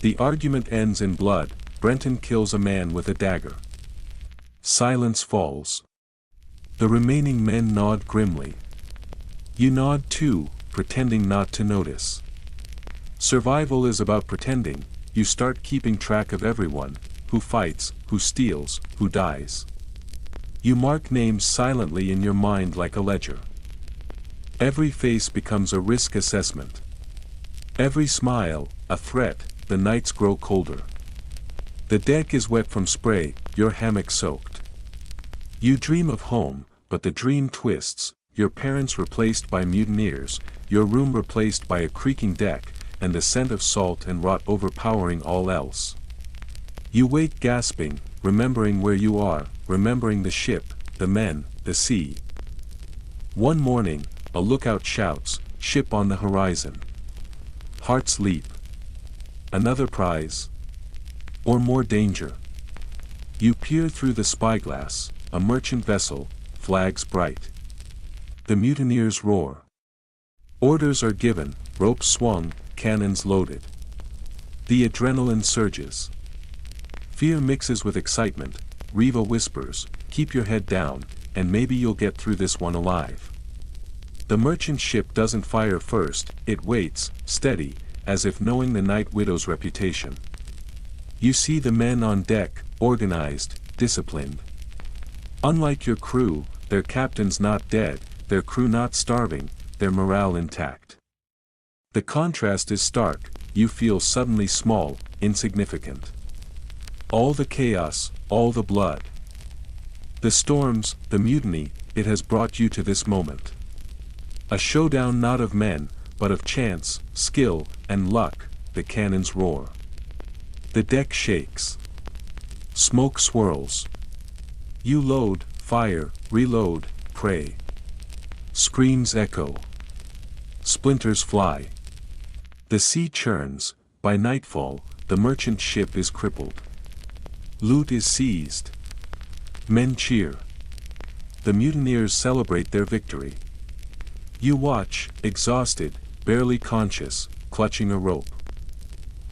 The argument ends in blood. Brenton kills a man with a dagger. Silence falls. The remaining men nod grimly. You nod too, pretending not to notice. Survival is about pretending. You start keeping track of everyone: who fights, who steals, who dies. You mark names silently in your mind like a ledger. Every face becomes a risk assessment. Every smile, a threat. The nights grow colder. The deck is wet from spray, your hammock soaked. You dream of home, but the dream twists, your parents replaced by mutineers, your room replaced by a creaking deck, and the scent of salt and rot overpowering all else. You wake gasping, remembering where you are, remembering the ship, the men, the sea. One morning, a lookout shouts, "Ship on the horizon." Hearts leap. Another prize? Or more danger? You peer through the spyglass, a merchant vessel, flags bright. The mutineers roar. Orders are given, ropes swung, cannons loaded. The adrenaline surges. Fear mixes with excitement. Riva whispers, "Keep your head down, and maybe you'll get through this one alive." The merchant ship doesn't fire first, it waits, steady, as if knowing the Night Widow's reputation. You see the men on deck, organized, disciplined. Unlike your crew, their captain's not dead, their crew not starving, their morale intact. The contrast is stark, you feel suddenly small, insignificant. All the chaos, all the blood. The storms, the mutiny, it has brought you to this moment. A showdown not of men, but of chance, skill, and luck, the cannons roar. The deck shakes. Smoke swirls. You load, fire, reload, pray. Screams echo. Splinters fly. The sea churns, by nightfall, the merchant ship is crippled. Loot is seized. Men cheer. The mutineers celebrate their victory. You watch, exhausted, barely conscious, clutching a rope.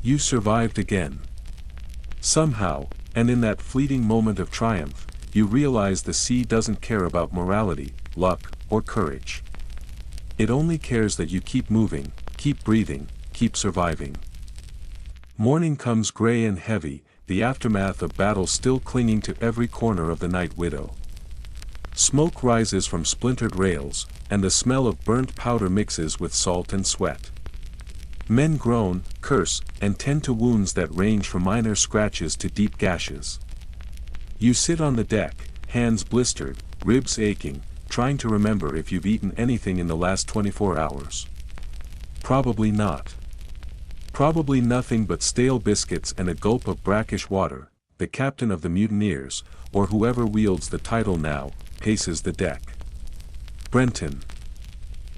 You survived again. Somehow, and in that fleeting moment of triumph, you realize the sea doesn't care about morality, luck, or courage. It only cares that you keep moving, keep breathing, keep surviving. Morning comes gray and heavy, the aftermath of battle still clinging to every corner of the Night Widow. Smoke rises from splintered rails, and the smell of burnt powder mixes with salt and sweat. Men groan, curse, and tend to wounds that range from minor scratches to deep gashes. You sit on the deck, hands blistered, ribs aching, trying to remember if you've eaten anything in the last 24 hours. Probably not. Probably nothing but stale biscuits and a gulp of brackish water. The captain of the mutineers, or whoever wields the title now, paces the deck. Brenton.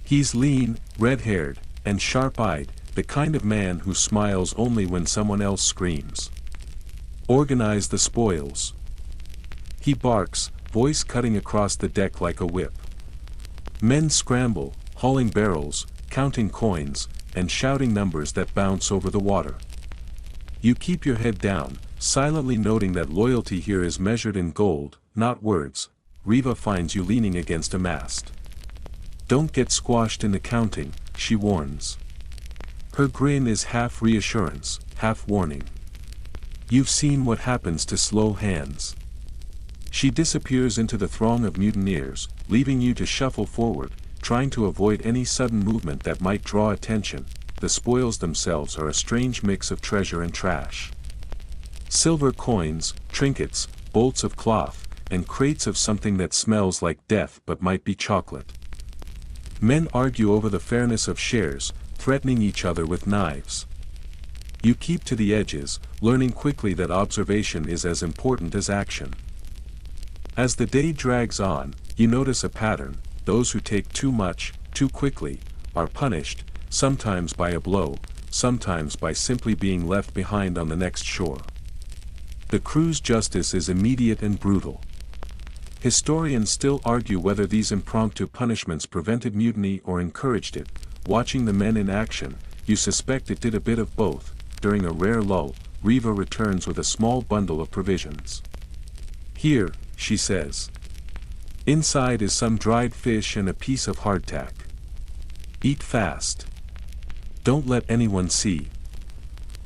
He's lean, red-haired, and sharp-eyed, the kind of man who smiles only when someone else screams. Organize the spoils. He barks, voice cutting across the deck like a whip. Men scramble, hauling barrels, counting coins, and shouting numbers that bounce over the water. You keep your head down, silently noting that loyalty here is measured in gold, not words. Riva finds you leaning against a mast. Don't get squashed in the counting, she warns. Her grin is half reassurance, half warning. You've seen what happens to slow hands. She disappears into the throng of mutineers, leaving you to shuffle forward, trying to avoid any sudden movement that might draw attention. The spoils themselves are a strange mix of treasure and trash. Silver coins, trinkets, bolts of cloth, and crates of something that smells like death but might be chocolate. Men argue over the fairness of shares, threatening each other with knives. You keep to the edges, learning quickly that observation is as important as action. As the day drags on, you notice a pattern. Those who take too much, too quickly, are punished, sometimes by a blow, sometimes by simply being left behind on the next shore. The crew's justice is immediate and brutal. Historians still argue whether these impromptu punishments prevented mutiny or encouraged it. Watching the men in action, you suspect it did a bit of both. During a rare lull, Riva returns with a small bundle of provisions. "Here," she says. "Inside is some dried fish and a piece of hardtack. Eat fast. Don't let anyone see."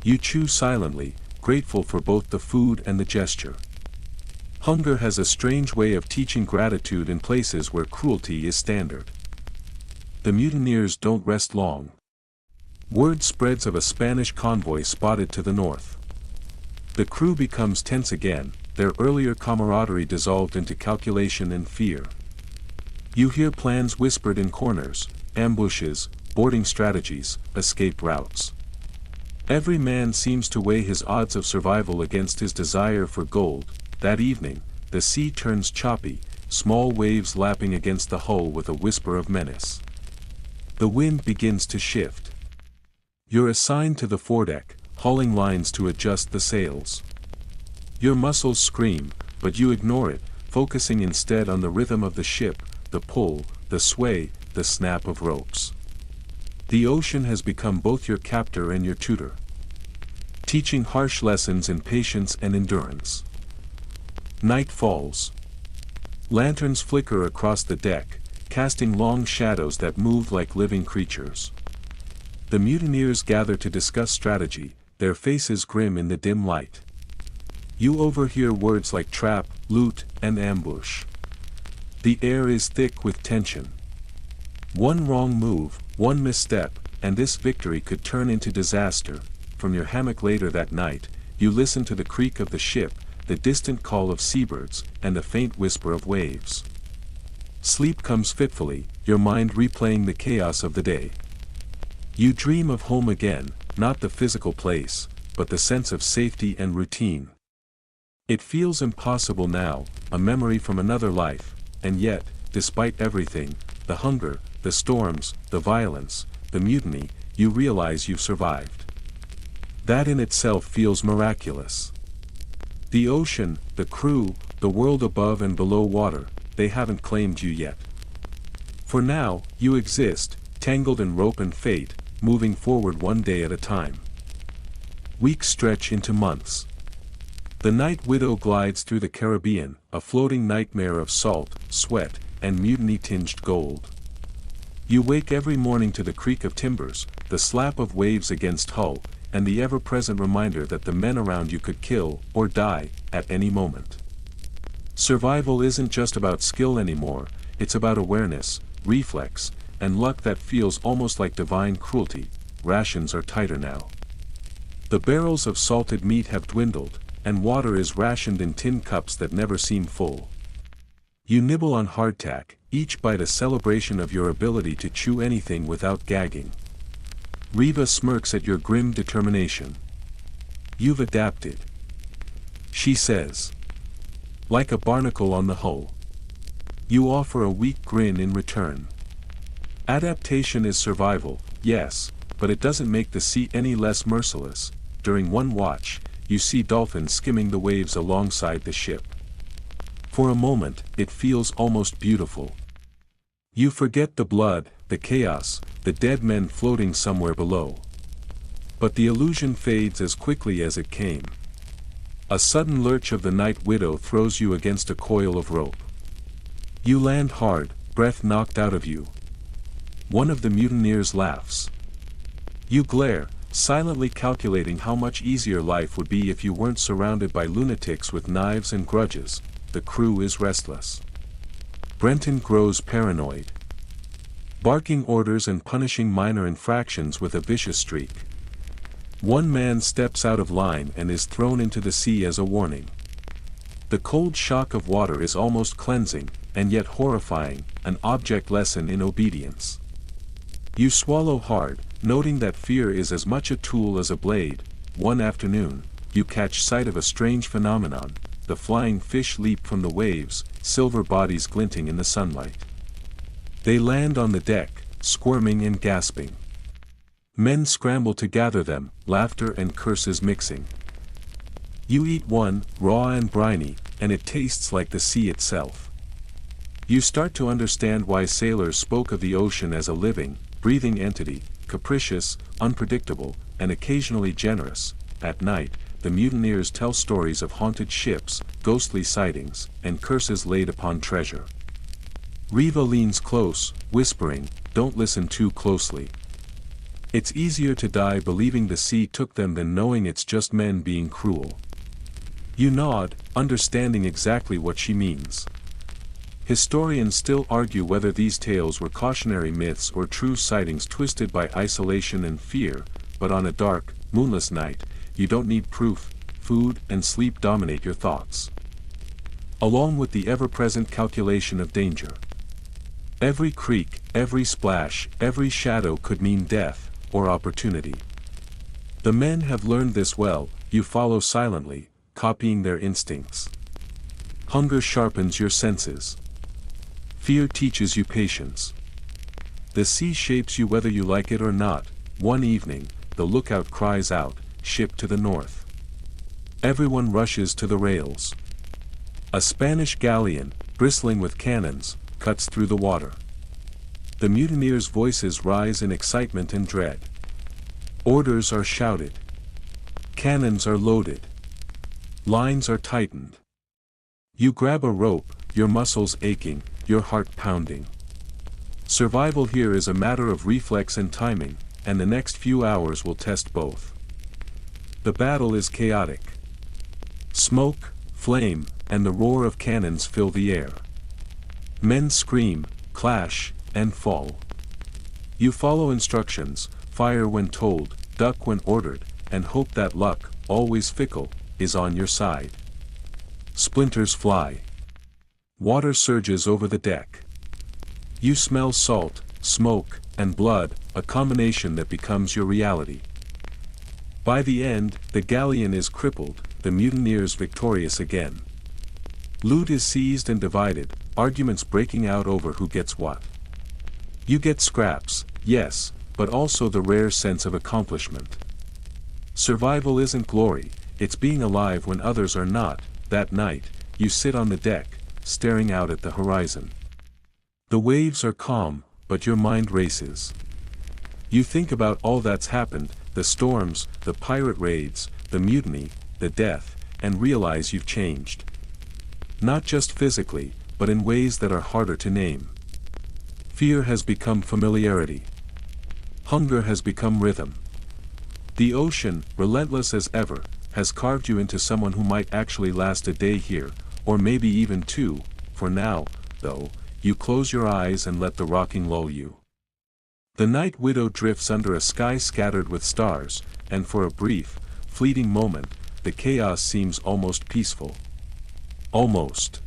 You chew silently, grateful for both the food and the gesture. Hunger has a strange way of teaching gratitude in places where cruelty is standard. The mutineers don't rest long. Word spreads of a Spanish convoy spotted to the north. The crew becomes tense again, their earlier camaraderie dissolved into calculation and fear. You hear plans whispered in corners, ambushes, boarding strategies, escape routes. Every man seems to weigh his odds of survival against his desire for gold. That evening, the sea turns choppy, small waves lapping against the hull with a whisper of menace. The wind begins to shift. You're assigned to the foredeck, hauling lines to adjust the sails. Your muscles scream, but you ignore it, focusing instead on the rhythm of the ship, the pull, the sway, the snap of ropes. The ocean has become both your captor and your tutor, teaching harsh lessons in patience and endurance. Night falls. Lanterns flicker across the deck, casting long shadows that move like living creatures. The mutineers gather to discuss strategy, their faces grim in the dim light. You overhear words like trap, loot, and ambush. The air is thick with tension. One wrong move, one misstep, and this victory could turn into disaster. From your hammock later that night, you listen to the creak of the ship, the distant call of seabirds, and the faint whisper of waves. Sleep comes fitfully, your mind replaying the chaos of the day. You dream of home again, not the physical place, but the sense of safety and routine. It feels impossible now, a memory from another life, and yet, despite everything, the hunger, the storms, the violence, the mutiny, you realize you've survived. That in itself feels miraculous. The ocean, the crew, the world above and below water, they haven't claimed you yet. For now, you exist, tangled in rope and fate, moving forward one day at a time. Weeks stretch into months. The Night Widow glides through the Caribbean, a floating nightmare of salt, sweat, and mutiny-tinged gold. You wake every morning to the creak of timbers, the slap of waves against hull, and the ever-present reminder that the men around you could kill, or die, at any moment. Survival isn't just about skill anymore, it's about awareness, reflex, and luck that feels almost like divine cruelty. Rations are tighter now. The barrels of salted meat have dwindled, and water is rationed in tin cups that never seem full. You nibble on hardtack, each bite a celebration of your ability to chew anything without gagging. Riva smirks at your grim determination. You've adapted, she says. Like a barnacle on the hull. You offer a weak grin in return. Adaptation is survival, yes, but it doesn't make the sea any less merciless. During one watch, you see dolphins skimming the waves alongside the ship. For a moment, it feels almost beautiful. You forget the blood, the chaos, the dead men floating somewhere below. But the illusion fades as quickly as it came. A sudden lurch of the Night Widow throws you against a coil of rope. You land hard, breath knocked out of you. One of the mutineers laughs. You glare, silently calculating how much easier life would be if you weren't surrounded by lunatics with knives and grudges. The crew is restless. Brenton grows paranoid, barking orders and punishing minor infractions with a vicious streak. One man steps out of line and is thrown into the sea as a warning. The cold shock of water is almost cleansing, and yet horrifying, an object lesson in obedience. You swallow hard, noting that fear is as much a tool as a blade. One afternoon, you catch sight of a strange phenomenon. The flying fish leap from the waves, silver bodies glinting in the sunlight. They land on the deck, squirming and gasping. Men scramble to gather them, laughter and curses mixing. You eat one, raw and briny, and it tastes like the sea itself. You start to understand why sailors spoke of the ocean as a living, breathing entity, capricious, unpredictable, and occasionally generous. At night, the mutineers tell stories of haunted ships, ghostly sightings, and curses laid upon treasure. Riva leans close, whispering, "Don't listen too closely. It's easier to die believing the sea took them than knowing it's just men being cruel." You nod, understanding exactly what she means. Historians still argue whether these tales were cautionary myths or true sightings twisted by isolation and fear, but on a dark, moonless night, you don't need proof. food and sleep dominate your thoughts. Along with the ever-present calculation of danger. Every creak, every splash, every shadow could mean death, or opportunity. The men have learned this well, you follow silently, copying their instincts. Hunger sharpens your senses. Fear teaches you patience. The sea shapes you whether you like it or not. One evening, the lookout cries out, "Ship to the north." Everyone rushes to the rails. A Spanish galleon, bristling with cannons, cuts through the water. The mutineers' voices rise in excitement and dread. Orders are shouted. Cannons are loaded. Lines are tightened. You grab a rope, your muscles aching, your heart pounding. Survival here is a matter of reflex and timing, and the next few hours will test both. The battle is chaotic. Smoke, flame, and the roar of cannons fill the air. Men scream, clash, and fall. You follow instructions, fire when told, duck when ordered, and hope that luck, always fickle, is on your side. Splinters fly. Water surges over the deck. You smell salt, smoke, and blood, a combination that becomes your reality. By the end, the galleon is crippled, the mutineers victorious again. Loot is seized and divided, arguments breaking out over who gets what. You get scraps, yes, but also the rare sense of accomplishment. Survival isn't glory, it's being alive when others are not. That night, you sit on the deck, staring out at the horizon. The waves are calm, but your mind races. You think about all that's happened, the storms, the pirate raids, the mutiny, the death, and realize you've changed. Not just physically, but in ways that are harder to name. Fear has become familiarity. Hunger has become rhythm. The ocean, relentless as ever, has carved you into someone who might actually last a day here, or maybe even two. For now, though, you close your eyes and let the rocking lull you. The night widow drifts under a sky scattered with stars, and for a brief, fleeting moment, the chaos seems almost peaceful. Almost.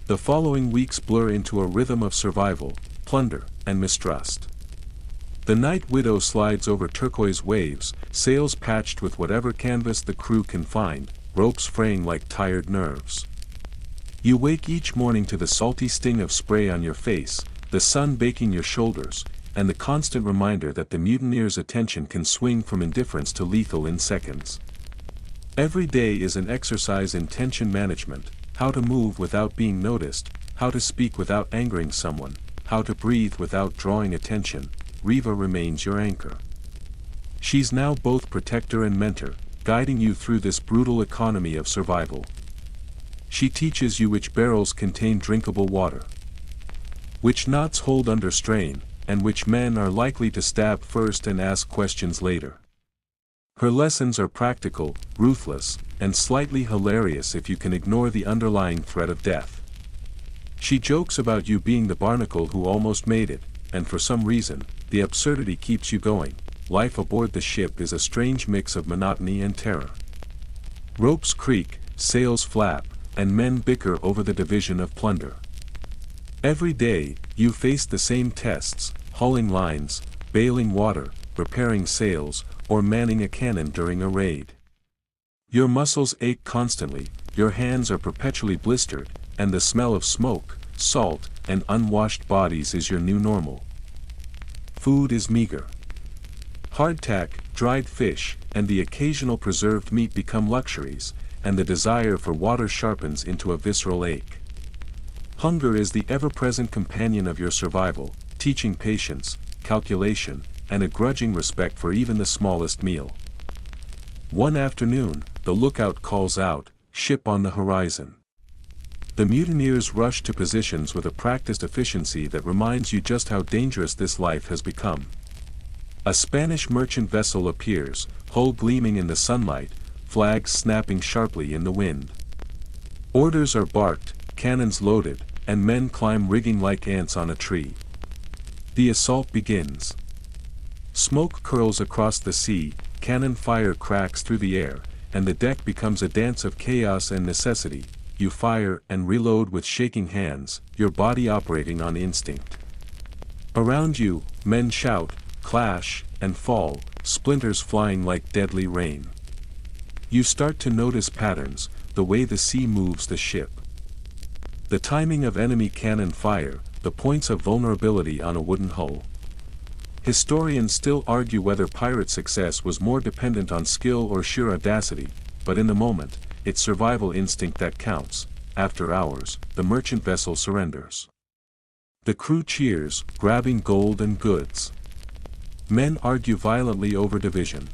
The following weeks blur into a rhythm of survival, plunder, and mistrust. The night widow slides over turquoise waves, sails patched with whatever canvas the crew can find, ropes fraying like tired nerves. You wake each morning to the salty sting of spray on your face, the sun baking your shoulders, and the constant reminder that the mutineer's attention can swing from indifference to lethal in seconds. Every day is an exercise in tension management, how to move without being noticed, how to speak without angering someone, how to breathe without drawing attention. Riva remains your anchor. She's now both protector and mentor, guiding you through this brutal economy of survival. She teaches you which barrels contain drinkable water, which knots hold under strain, and which men are likely to stab first and ask questions later. Her lessons are practical, ruthless, and slightly hilarious if you can ignore the underlying threat of death. She jokes about you being the barnacle who almost made it, and for some reason, the absurdity keeps you going. Life aboard the ship is a strange mix of monotony and terror. Ropes creak, sails flap, and men bicker over the division of plunder. Every day, you face the same tests, hauling lines, bailing water, repairing sails, or manning a cannon during a raid. Your muscles ache constantly, your hands are perpetually blistered, and the smell of smoke, salt, and unwashed bodies is your new normal. Food is meager. Hardtack, dried fish, and the occasional preserved meat become luxuries, and the desire for water sharpens into a visceral ache. Hunger is the ever-present companion of your survival, teaching patience, calculation, and a grudging respect for even the smallest meal. One afternoon, the lookout calls out, "Ship on the horizon." The mutineers rush to positions with a practiced efficiency that reminds you just how dangerous this life has become. A Spanish merchant vessel appears, hull gleaming in the sunlight, flags snapping sharply in the wind. Orders are barked, cannons loaded, and men climb rigging like ants on a tree. The assault begins. Smoke curls across the sea, cannon fire cracks through the air, and the deck becomes a dance of chaos and necessity. You fire and reload with shaking hands, your body operating on instinct. Around you, men shout, clash, and fall, splinters flying like deadly rain. You start to notice patterns, the way the sea moves the ship. The timing of enemy cannon fire, the points of vulnerability on a wooden hull. Historians still argue whether pirate success was more dependent on skill or sheer audacity, but in the moment, it's survival instinct that counts. After hours, the merchant vessel surrenders. The crew cheers, grabbing gold and goods. Men argue violently over division.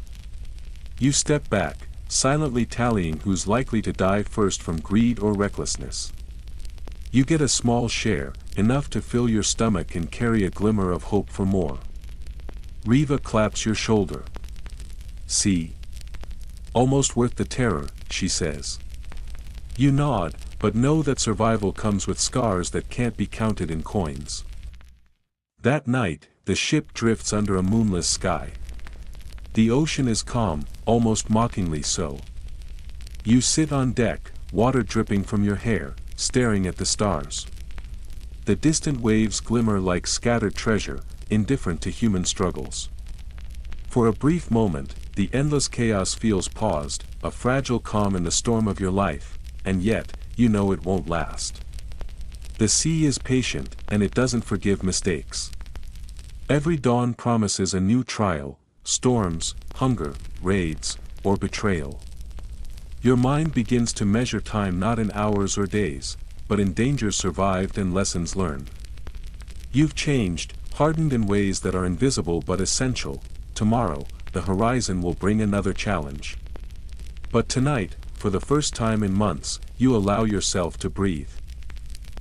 You step back, silently tallying who's likely to die first from greed or recklessness. You get a small share, enough to fill your stomach and carry a glimmer of hope for more. Riva claps your shoulder. See? Almost worth the terror, she says. You nod, but know that survival comes with scars that can't be counted in coins. That night, the ship drifts under a moonless sky. The ocean is calm, almost mockingly so. You sit on deck, water dripping from your hair, staring at the stars. The distant waves glimmer like scattered treasure, indifferent to human struggles. For a brief moment, the endless chaos feels paused, a fragile calm in the storm of your life, and yet, you know it won't last. The sea is patient, and it doesn't forgive mistakes. Every dawn promises a new trial, storms, hunger, raids, or betrayal. Your mind begins to measure time not in hours or days, but in dangers survived and lessons learned. You've changed, hardened in ways that are invisible but essential. Tomorrow, the horizon will bring another challenge. But tonight, for the first time in months, you allow yourself to breathe.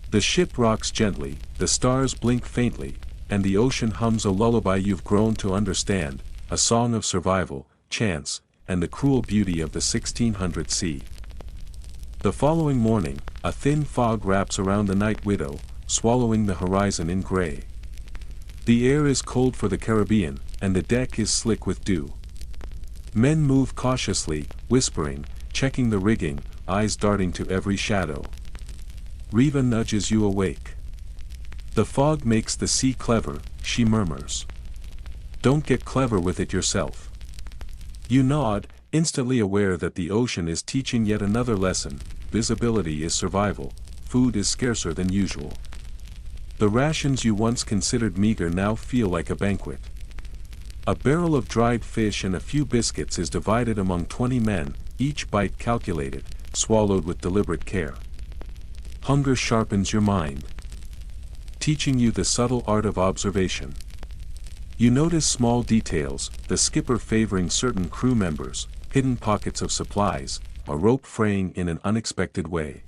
The ship rocks gently, the stars blink faintly, and the ocean hums a lullaby you've grown to understand, a song of survival, chance, and the cruel beauty of the 1600 sea. The following morning, a thin fog wraps around the Night Widow, swallowing the horizon in gray. The air is cold for the Caribbean, and the deck is slick with dew. Men move cautiously, whispering, checking the rigging, eyes darting to every shadow. Riva nudges you awake. The fog makes the sea clever, she murmurs. Don't get clever with it yourself. You nod, instantly aware that the ocean is teaching yet another lesson. Visibility is survival, food is scarcer than usual. The rations you once considered meager now feel like a banquet. A barrel of dried fish and a few biscuits is divided among 20 men, each bite calculated, swallowed with deliberate care. Hunger sharpens your mind, teaching you the subtle art of observation. You notice small details, the skipper favoring certain crew members, hidden pockets of supplies, a rope fraying in an unexpected way.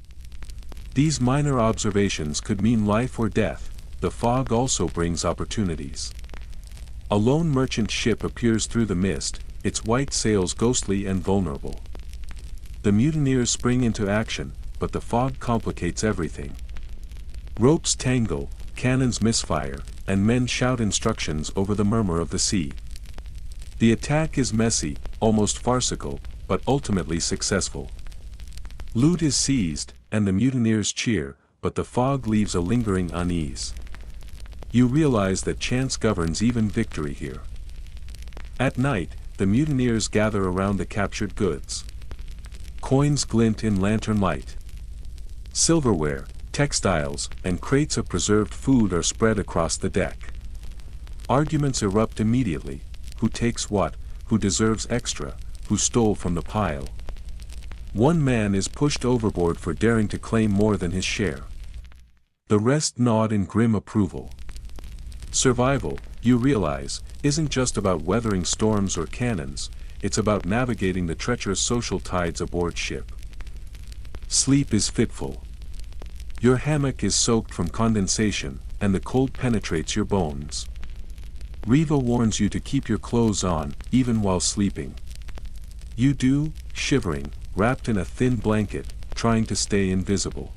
These minor observations could mean life or death. The fog also brings opportunities. A lone merchant ship appears through the mist, its white sails ghostly and vulnerable. The mutineers spring into action, but the fog complicates everything. Ropes tangle, cannons misfire, and men shout instructions over the murmur of the sea. The attack is messy, almost farcical, but ultimately successful. Loot is seized, and the mutineers cheer, but the fog leaves a lingering unease. You realize that chance governs even victory here. At night, the mutineers gather around the captured goods. Coins glint in lantern light. Silverware, textiles, and crates of preserved food are spread across the deck. Arguments erupt immediately: who takes what, who deserves extra, who stole from the pile. One man is pushed overboard for daring to claim more than his share. The rest nod in grim approval. Survival, you realize, isn't just about weathering storms or cannons, it's about navigating the treacherous social tides aboard ship. Sleep is fitful. Your hammock is soaked from condensation, and the cold penetrates your bones. Riva warns you to keep your clothes on, even while sleeping. You do, shivering, wrapped in a thin blanket, trying to stay invisible.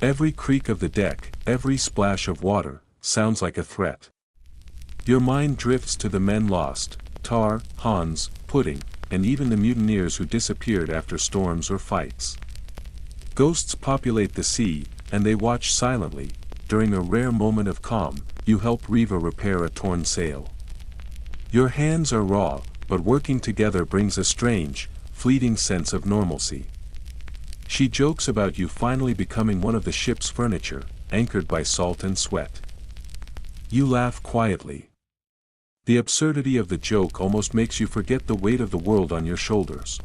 Every creak of the deck, every splash of water, sounds like a threat. Your mind drifts to the men lost: Tar, Hans, Pudding, and even the mutineers who disappeared after storms or fights. Ghosts populate the sea, and they watch silently. During a rare moment of calm, you help Reva repair a torn sail. Your hands are raw, but working together brings a strange, fleeting sense of normalcy. She jokes about you finally becoming one of the ship's furniture, anchored by salt and sweat. You laugh quietly. The absurdity of the joke almost makes you forget the weight of the world on your shoulders.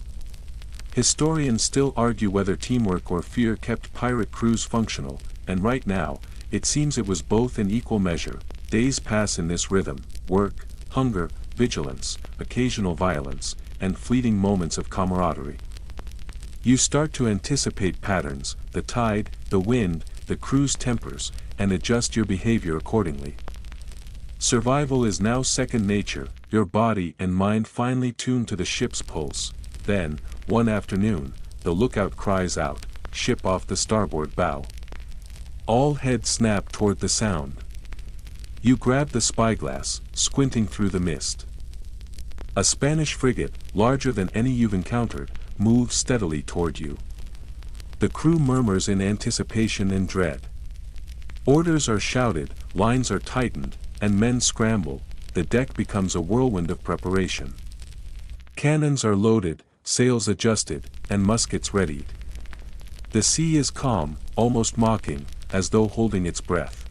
Historians still argue whether teamwork or fear kept pirate crews functional, and right now, it seems it was both in equal measure. Days pass in this rhythm: work, hunger, vigilance, occasional violence, and fleeting moments of camaraderie. You start to anticipate patterns, the tide, the wind, the crew's tempers, and adjust your behavior accordingly. Survival is now second nature, your body and mind finely tuned to the ship's pulse. Then, one afternoon, the lookout cries out, "Ship off the starboard bow." All heads snap toward the sound. You grab the spyglass, squinting through the mist. A Spanish frigate, larger than any you've encountered, moves steadily toward you. The crew murmurs in anticipation and dread. Orders are shouted, lines are tightened, and men scramble. The deck becomes a whirlwind of preparation. Cannons are loaded, sails adjusted, and muskets readied. The sea is calm, almost mocking, as though holding its breath.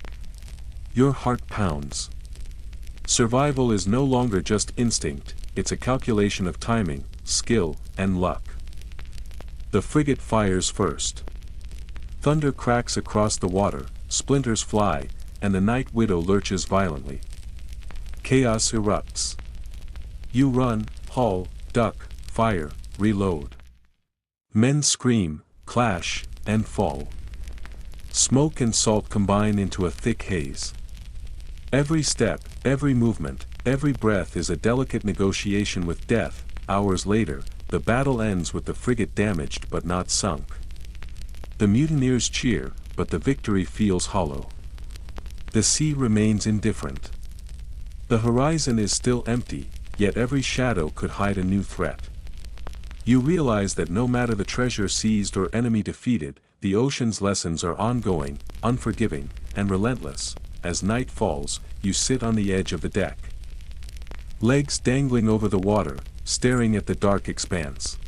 Your heart pounds. Survival is no longer just instinct, it's a calculation of timing, skill, and luck. The frigate fires first. Thunder cracks across the water, splinters fly, and the Night Widow lurches violently. Chaos erupts. You run, haul, duck, fire, reload. Men scream, clash, and fall. Smoke and salt combine into a thick haze. Every step, every movement, every breath is a delicate negotiation with death. Hours later, the battle ends with the frigate damaged but not sunk. The mutineers cheer, but the victory feels hollow. The sea remains indifferent. The horizon is still empty, yet every shadow could hide a new threat. You realize that no matter the treasure seized or enemy defeated, the ocean's lessons are ongoing, unforgiving, and relentless. As night falls, you sit on the edge of the deck. Legs dangling over the water, staring at the dark expanse.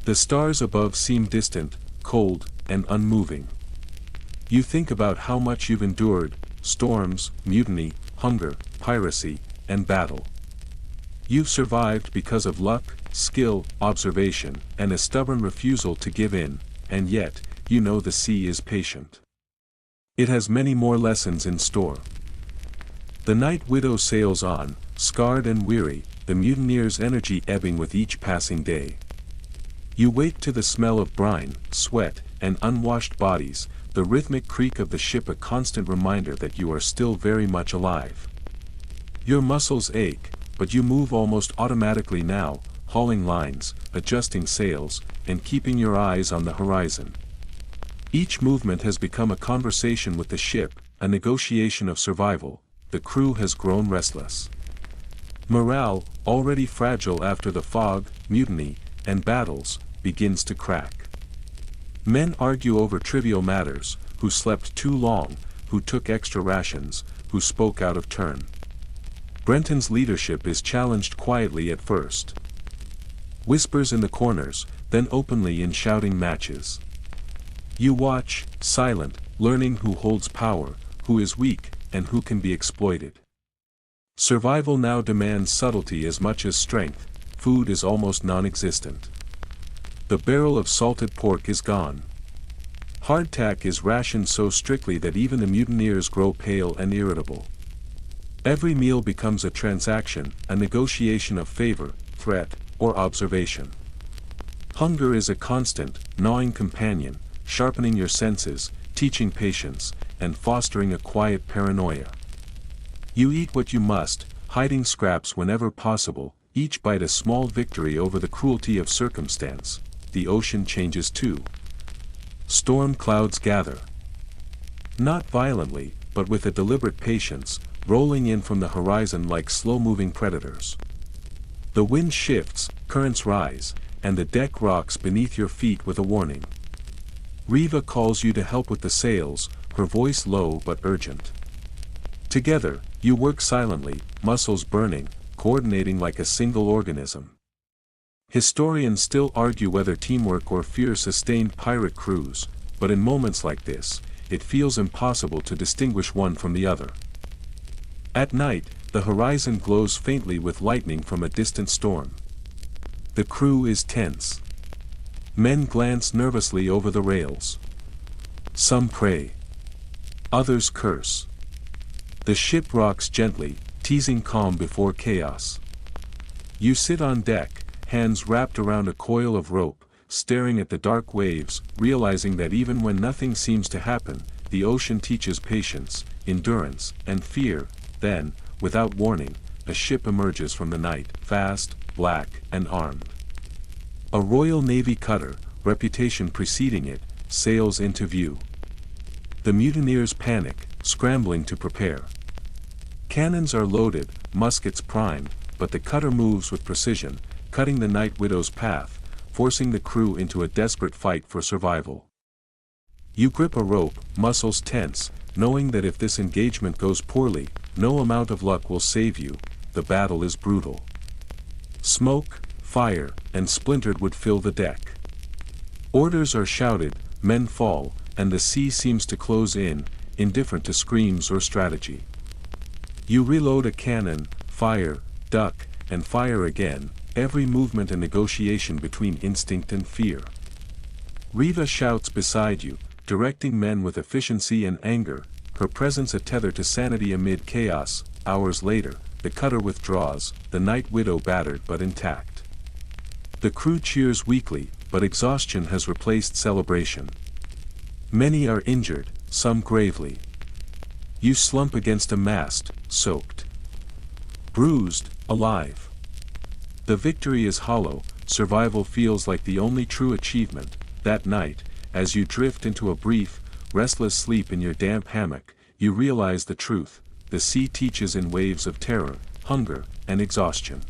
The stars above seem distant, cold, and unmoving. You think about how much you've endured: storms, mutiny, hunger, piracy, and battle. You've survived because of luck, skill, observation, and a stubborn refusal to give in, and yet, you know the sea is patient. It has many more lessons in store. The Night Widow sails on, scarred and weary, the mutineers' energy ebbing with each passing day. You wake to the smell of brine, sweat, and unwashed bodies, the rhythmic creak of the ship a constant reminder that you are still very much alive. Your muscles ache, but you move almost automatically now, hauling lines, adjusting sails, and keeping your eyes on the horizon. Each movement has become a conversation with the ship, a negotiation of survival. The crew has grown restless. Morale, already fragile after the fog, mutiny, and battles, begins to crack. Men argue over trivial matters: who slept too long, who took extra rations, who spoke out of turn. Brenton's leadership is challenged quietly at first. Whispers in the corners, then openly in shouting matches. You watch, silent, learning who holds power, who is weak, and who can be exploited. Survival now demands subtlety as much as strength. Food is almost non-existent. The barrel of salted pork is gone. Hardtack is rationed so strictly that even the mutineers grow pale and irritable. Every meal becomes a transaction, a negotiation of favor, threat, or observation. Hunger is a constant, gnawing companion, sharpening your senses, teaching patience, and fostering a quiet paranoia. You eat what you must, hiding scraps whenever possible, each bite a small victory over the cruelty of circumstance. The ocean changes too. Storm clouds gather. Not violently, but with a deliberate patience, rolling in from the horizon like slow-moving predators. The wind shifts, currents rise, and the deck rocks beneath your feet with a warning. Riva calls you to help with the sails, her voice low but urgent. Together, you work silently, muscles burning, coordinating like a single organism. Historians still argue whether teamwork or fear sustained pirate crews, but in moments like this, it feels impossible to distinguish one from the other. At night, the horizon glows faintly with lightning from a distant storm. The crew is tense. Men glance nervously over the rails. Some pray. Others curse. The ship rocks gently, teasing calm before chaos. You sit on deck, hands wrapped around a coil of rope, staring at the dark waves, realizing that even when nothing seems to happen, the ocean teaches patience, endurance, and fear. Then, without warning, a ship emerges from the night, fast, black, and armed. A Royal Navy cutter, reputation preceding it, sails into view. The mutineers panic, scrambling to prepare. Cannons are loaded, muskets primed, but the cutter moves with precision, cutting the Night Widow's path, forcing the crew into a desperate fight for survival. You grip a rope, muscles tense, knowing that if this engagement goes poorly, no amount of luck will save you. The battle is brutal. Smoke, fire, and splintered wood fill the deck. Orders are shouted, men fall, and the sea seems to close in, indifferent to screams or strategy. You reload a cannon, fire, duck, and fire again, every movement a negotiation between instinct and fear. Riva shouts beside you, directing men with efficiency and anger, her presence a tether to sanity amid chaos. Hours later, the cutter withdraws, the Night Widow battered but intact. The crew cheers weakly, but exhaustion has replaced celebration. Many are injured, some gravely. You slump against a mast, soaked. Bruised, alive. The victory is hollow, survival feels like the only true achievement. That night, as you drift into a brief, restless sleep in your damp hammock, you realize the truth: the sea teaches in waves of terror, hunger, and exhaustion.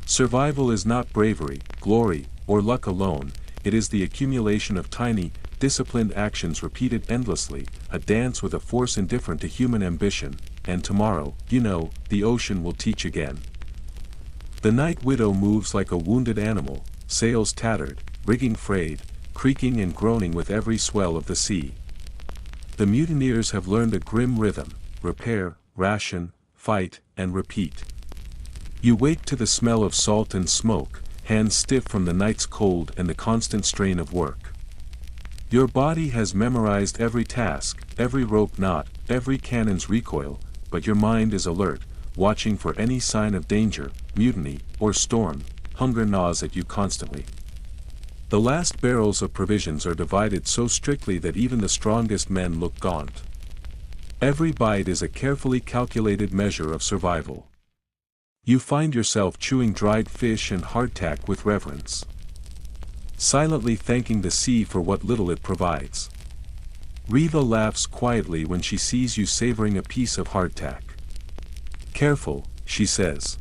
Survival is not bravery, glory, or luck alone, it is the accumulation of tiny, disciplined actions repeated endlessly, a dance with a force indifferent to human ambition, and tomorrow, the ocean will teach again. The Night Widow moves like a wounded animal, sails tattered, rigging frayed, creaking and groaning with every swell of the sea. The mutineers have learned a grim rhythm: repair, ration, fight, and repeat. You wake to the smell of salt and smoke, hands stiff from the night's cold and the constant strain of work. Your body has memorized every task, every rope knot, every cannon's recoil, but your mind is alert, watching for any sign of danger, mutiny, or storm. Hunger gnaws at you constantly. The last barrels of provisions are divided so strictly that even the strongest men look gaunt. Every bite is a carefully calculated measure of survival. You find yourself chewing dried fish and hardtack with reverence, silently thanking the sea for what little it provides. Riva laughs quietly when she sees you savoring a piece of hardtack. Careful, she says.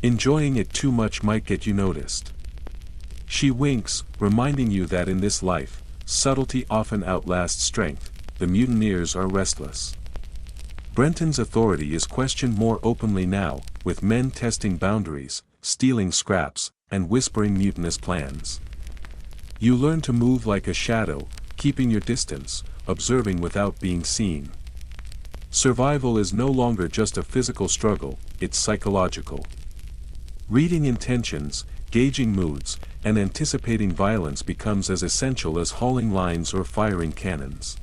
Enjoying it too much might get you noticed. She winks, reminding you that in this life, subtlety often outlasts strength. The mutineers are restless. Brenton's authority is questioned more openly now, with men testing boundaries, stealing scraps, and whispering mutinous plans. You learn to move like a shadow, keeping your distance, observing without being seen. Survival is no longer just a physical struggle, it's psychological. Reading intentions, gauging moods, and anticipating violence becomes as essential as hauling lines or firing cannons.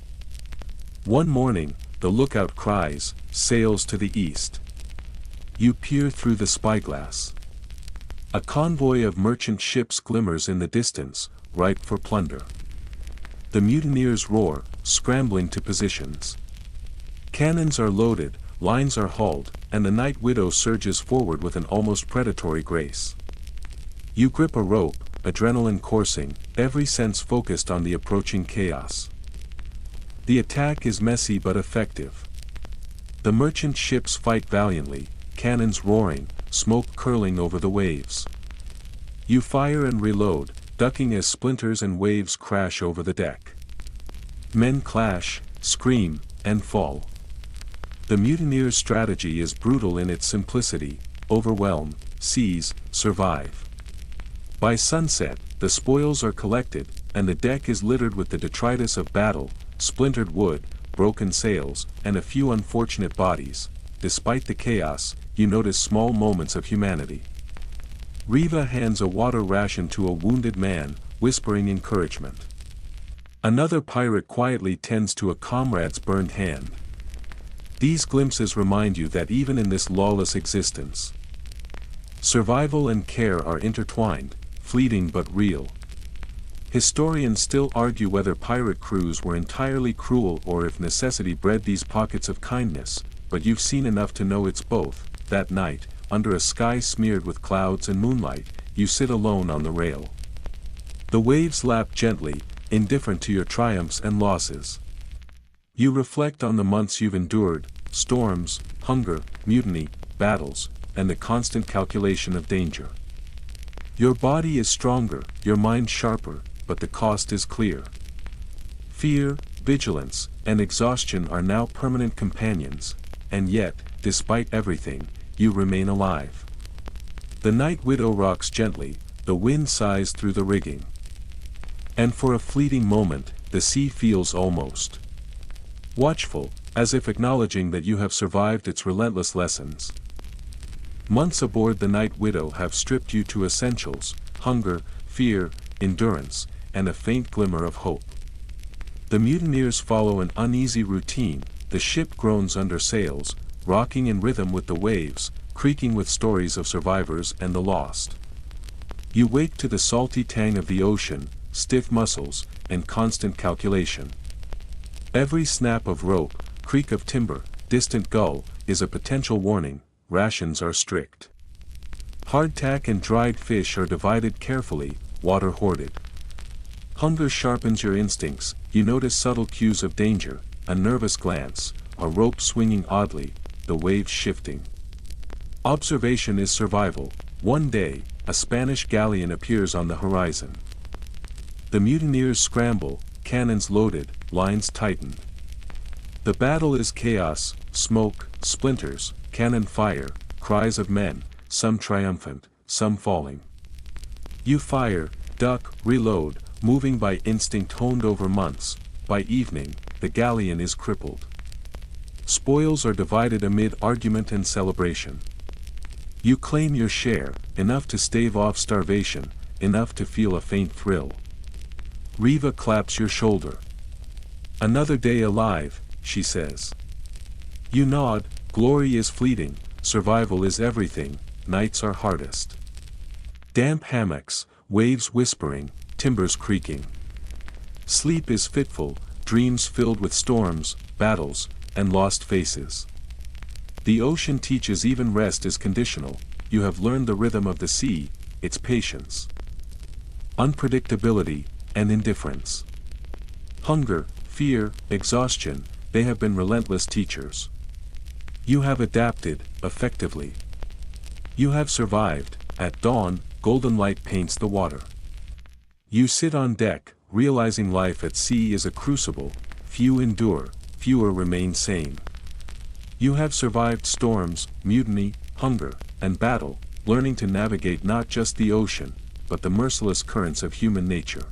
One morning, the lookout cries, "Sails to the east." You peer through the spyglass. A convoy of merchant ships glimmers in the distance, ripe for plunder. The mutineers roar, scrambling to positions. Cannons are loaded, lines are hauled, and the Night Widow surges forward with an almost predatory grace. You grip a rope, adrenaline coursing, every sense focused on the approaching chaos. The attack is messy but effective. The merchant ships fight valiantly, cannons roaring, smoke curling over the waves. You fire and reload, ducking as splinters and waves crash over the deck. Men clash, scream, and fall. The mutineer's strategy is brutal in its simplicity: overwhelm, seize, survive. By sunset, the spoils are collected, and the deck is littered with the detritus of battle, splintered wood, broken sails, and a few unfortunate bodies. Despite the chaos, you notice small moments of humanity. Riva hands a water ration to a wounded man, whispering encouragement. Another pirate quietly tends to a comrade's burned hand. These glimpses remind you that even in this lawless existence, survival and care are intertwined, fleeting but real. Historians still argue whether pirate crews were entirely cruel or if necessity bred these pockets of kindness, but you've seen enough to know it's both. That night, under a sky smeared with clouds and moonlight, you sit alone on the rail. The waves lap gently, indifferent to your triumphs and losses. You reflect on the months you've endured: storms, hunger, mutiny, battles, and the constant calculation of danger. Your body is stronger, your mind sharper, but the cost is clear. Fear, vigilance, and exhaustion are now permanent companions, and yet, despite everything, you remain alive. The night widow rocks gently, the wind sighs through the rigging. And for a fleeting moment, the sea feels almost watchful, as if acknowledging that you have survived its relentless lessons. Months aboard the Night Widow have stripped you to essentials: hunger, fear, endurance, and a faint glimmer of hope. The mutineers follow an uneasy routine: the ship groans under sails, rocking in rhythm with the waves, creaking with stories of survivors and the lost. You wake to the salty tang of the ocean, stiff muscles, and constant calculation. Every snap of rope, creak of timber, distant gull, is a potential warning. Rations are strict. Hardtack and dried fish are divided carefully, water hoarded. Hunger sharpens your instincts: you notice subtle cues of danger, a nervous glance, a rope swinging oddly, the waves shifting. Observation is survival. One day, a Spanish galleon appears on the horizon. The mutineers scramble, cannons loaded, lines tightened. The battle is chaos: smoke, splinters, cannon fire, cries of men, some triumphant, some falling. You fire, duck, reload, moving by instinct honed over months. By evening, the galleon is crippled. Spoils are divided amid argument and celebration. You claim your share, enough to stave off starvation, enough to feel a faint thrill. Riva claps your shoulder. "Another day alive," she says. You nod. Glory is fleeting, survival is everything, nights are hardest. Damp hammocks, waves whispering, timbers creaking. Sleep is fitful, dreams filled with storms, battles, and lost faces. The ocean teaches even rest is conditional. You have learned the rhythm of the sea, its patience, unpredictability, and indifference. Hunger, fear, exhaustion, they have been relentless teachers. You have adapted, effectively. You have survived. At dawn, golden light paints the water. You sit on deck, realizing life at sea is a crucible: few endure, fewer remain sane. You have survived storms, mutiny, hunger, and battle, learning to navigate not just the ocean, but the merciless currents of human nature.